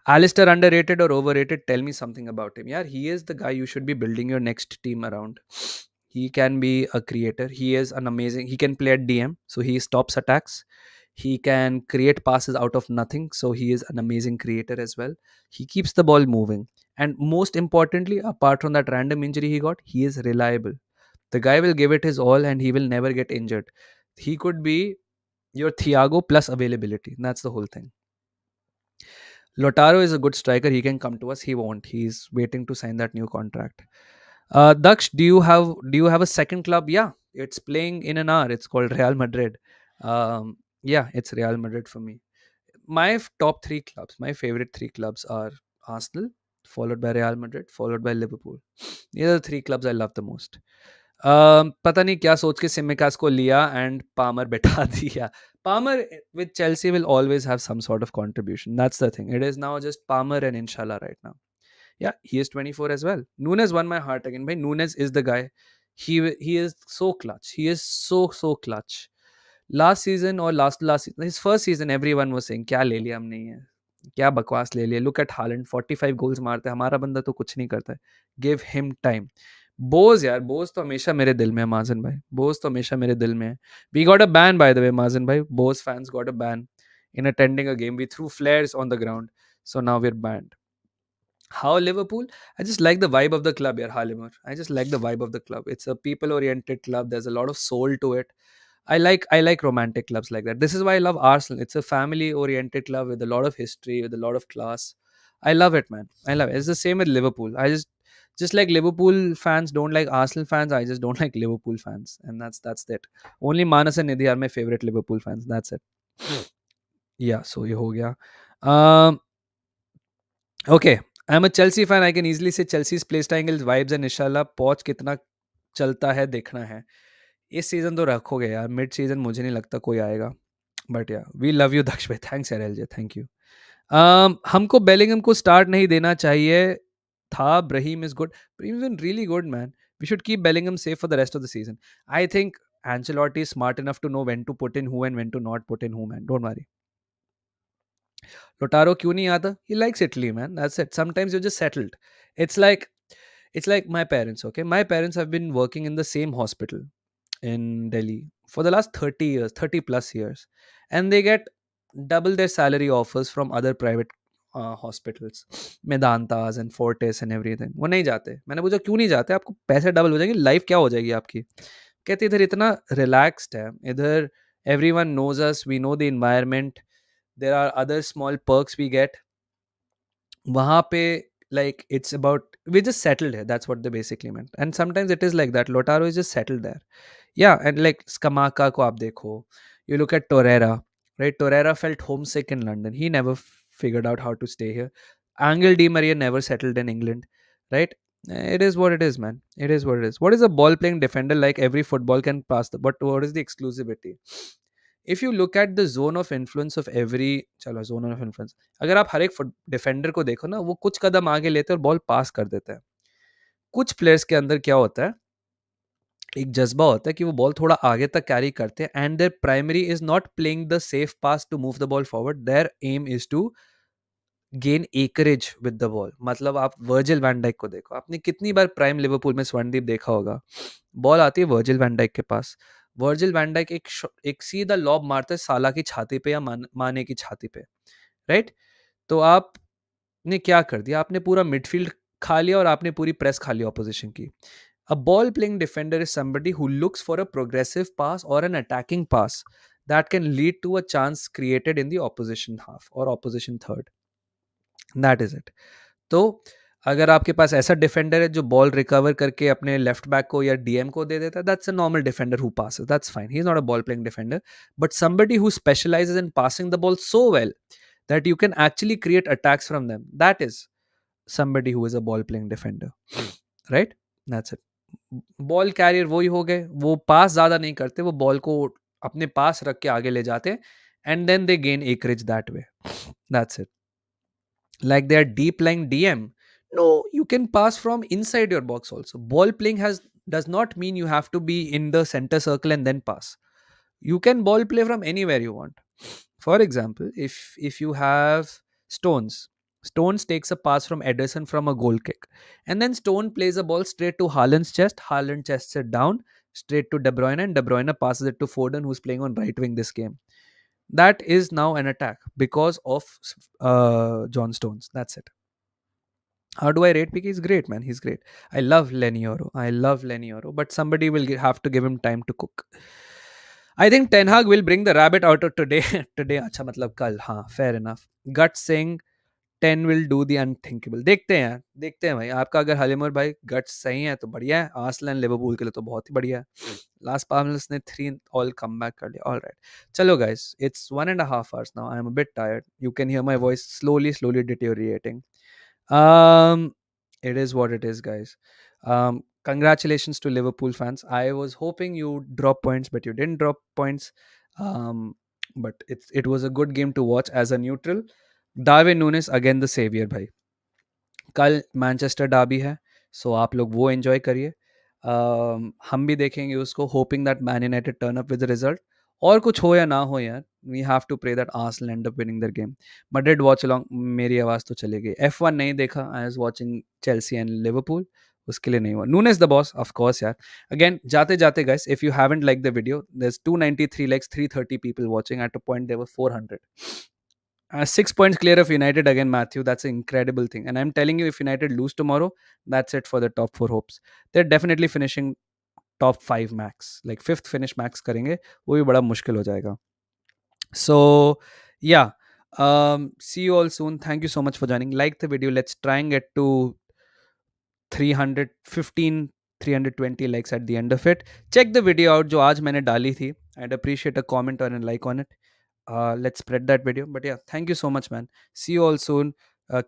Alistair underrated or overrated? Tell me something about him. Yeah, he is the guy you should be building your next team around. He can be a creator. He is an amazing... He can play at DM, so he stops attacks. He can create passes out of nothing, so he is an amazing creator as well. He keeps the ball moving. And most importantly, apart from that random injury he got, he is reliable. The guy will give it his all and he will never get injured. He could be your Thiago plus availability. That's the whole thing. Lautaro is a good striker. He can come to us. He won't. He's waiting to sign that new contract. Daksh, do you have a second club? Yeah, it's playing in an hour. It's called Real Madrid. Yeah, it's Real Madrid for me. My top three clubs, my favorite three clubs are Arsenal, followed by Real Madrid, followed by Liverpool. These are the three clubs I love the most. पता नहीं क्या सोच के सिमिकास को लिया and Palmer बैठा दिया. Palmer with Chelsea will always have some sort of contribution. That's the thing. It is now just Palmer and Inshallah right now. Yeah, he is 24 as well. Nunes won my heart again. Bhai, Nunes is the guy. He is so clutch. He is so clutch. Last season और last last his first season everyone was saying क्या ले लिया हमने ये, क्या बकवास ले लिया, लुक एट हालैंड 45 गोल्स मारते हैं, हमारा बंदा तो कुछ नहीं करता है, गिव हिम टाइम। बोज यार, बोज तो हमेशा मेरे दिल में है माजन भाई, बोज तो हमेशा मेरे दिल में है। We got a ban by the way माजन भाई, both fans got a ban in attending a game, we threw flares on the ground, so now we're banned. How Liverpool? I just like the vibe of the club here, Halimar. I just like the vibe of the club. It's a people-oriented club. There's a lot of soul to it. I like romantic clubs like that. This is why I love Arsenal. It's a family-oriented club with a lot of history, with a lot of class. I love it, man. I love it. It's the same with Liverpool. I just like Liverpool fans don't like Arsenal fans. I just don't like Liverpool fans, and that's it. Only Manas and Nidhi are my favorite Liverpool fans. That's it. Yeah. So ये हो गया. Um, Okay, I'm a Chelsea fan. I can easily say Chelsea's play style is vibes and inshallah पहुंच कितना चलता है देखना है. इस सीजन तो रखोगे यार, मिड सीजन मुझे नहीं लगता कोई आएगा. बट या वी लव यू दक्ष भाई, थैंक्स यार एलजे, थैंक यू. हमको बेलिंगम को स्टार्ट नहीं देना चाहिए था. Brahim is good, Brahim is really good man. We should keep Bellingham safe for the rest of the season. I think Ancelotti is smart enough to know when to put in who and when to not put in who, man. Don't worry. Lotaro क्यों नहीं आता? He likes Italy, man. That's it. Sometimes you're just settled. It's like it's like my parents, okay? My parents have been working in the same hospital in Delhi for the last 30 years, 30 plus years. And they get double their salary offers from other private hospitals, Medantas and Fortis and everything. वो नहीं जाते. मैंने पूछा क्यों नहीं जाते? आपको पैसे डबल हो जाएंगे, लाइफ क्या हो जाएगी आपकी? कहते इधर इतना रिलैक्स्ड है, इधर everyone knows us, we know the environment, there are other small perks we get. वहाँ पे like it's about we just settled here. That's what they basically meant. And sometimes it is like that. Lotaro is just settled there. Yeah, and like Skamaka को आप देखो. You look at Torreira, right? Torreira felt homesick in London. He never figured out how to stay here. Angel Di Maria never settled in England, right? It is what it is, man. It is what it is. What is a ball playing defender like? Every football can pass the, but what is the exclusivity? If you look at the zone of influence of every, चलो zone of influence, अगर आप हर एक defender को देखो ना, वो कुछ कदम आगे लेते हैं और बॉल पास कर देते हैं. कुछ प्लेयर्स के अंदर क्या होता है, एक जज्बा होता है कि वो बॉल थोड़ा आगे तक कैरी करते हैं, and their primary is not playing the safe pass to move the ball forward, their aim is to gain acreage with the ball. मतलब आप वर्जिल वैन डाइक को देखो, आपने कितनी बार प्राइम लिवरपूल में स्वर्णदीप देखा होगा, बॉल आती है वर्जिल वैन डाइक के पास, वर्जिल वैन डाइक एक सीधा लॉब मारता है साला की छाती पे या माने की छाती पे, राइट? तो आपने क्या कर दिया, आपने पूरा मिडफील्ड खा लिया और आपने पूरी प्रेस खा ली ऑपोजिशन की. A ball playing defender is somebody who looks for a progressive pass or an attacking pass that can lead to a chance created in the opposition half or opposition third. That is it. तो अगर आपके पास ऐसा defender है जो ball recover करके अपने left back को या डीएम को दे देता है, that's a normal defender who passes, that's fine, he is not a ball playing defender. But somebody who specialises in passing the ball so well that you can actually create attacks from them, that is somebody who is a ball playing defender, right? That's it. Ball carrier वही हो गए, वो पास ज्यादा नहीं करते, वो ball को अपने पास रख के आगे ले जाते, and then they gain acreage that way. That's it. Like they are deep lying DM. No, you can pass from inside your box also. Ball playing has does not mean you have to be in the center circle and then pass. You can ball play from anywhere you want. For example, if you have Stones, Stones takes a pass from Ederson from a goal kick, and then Stone plays a ball straight to Haaland's chest. Haaland chests it down straight to De Bruyne, and De Bruyne passes it to Foden, who's playing on right wing this game. That is now an attack because of John Stones. That's it. How do I rate Piqué? He's great, man. He's great. I love Lenny Oro. I love Lenny Oro. But somebody will have to give him time to cook. I think Ten Hag will bring the rabbit out of today. Today, अच्छा मतलब कल. हाँ, fair enough. Gut saying 10 will do the unthinkable. देखते हैं यार, देखते हैं भाई. आपका अगर हलीमर भाई गट्स सही है तो बढ़िया है. आर्सेनल लिवरपूल के लिए तो बहुत ही बढ़िया है. लास्ट पास ने 3 ऑल कम बैक कर लिया. ऑल राइट, चलो guys, it's 1.5 hours now. I am a bit tired. You can hear my voice slowly deteriorating. Um, it is what it is, guys. Congratulations to Liverpool fans. I was hoping you drop points, but you didn't drop points. But it was a good game to watch as a neutral. Darwin Núñez again the savior भाई. कल Manchester Derby है, सो आप लोग वो enjoy करिए. हम भी देखेंगे उसको, hoping that Man United turn up with result. और कुछ हो या ना हो यार, we have to pray that Arsenal end up winning their game. Madrid watch along, मेरी आवाज़ तो चली गई. F1 नहीं देखा, I was watching Chelsea and Liverpool, उसके लिए नहीं हुआ. Nunez the boss, of course यार. अगेन जाते जाते guys, if you haven't like the video, there is 293 likes, 330 people watching. At a point there were 400. 6 points clear of United again, Matthew. That's an incredible thing. And I'm telling you, if United lose tomorrow, that's it for the top four hopes. They're definitely finishing top five max. Like fifth finish max करेंगे, वो भी बड़ा मुश्किल हो जाएगा. So yeah, see you all soon. Thank you so much for joining. Like the video. Let's try and get to 315, 320 likes at the end of it. Check the video out जो आज मैंने डाली थी. I'd appreciate a comment or a like on it. Let's spread that video. But yeah, thank you so much, man. See you all soon.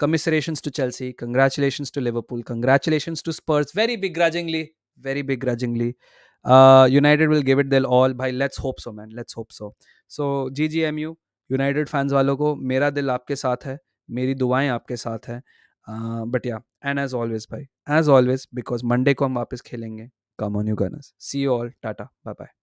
Commiserations to Chelsea. Congratulations to Liverpool. Congratulations to Spurs. Very begrudgingly. Very begrudgingly. United will give it their all. Bhai, let's hope so, man. Let's hope so. So, GGMU, United fans वालों को मेरा दिल आपके साथ है. मेरी दुआएं आपके साथ है. But yeah, and as always, bhai. As always, because Monday को हम वापस खेलेंगे. Come on, you gunners. See you all. Tata. Bye bye.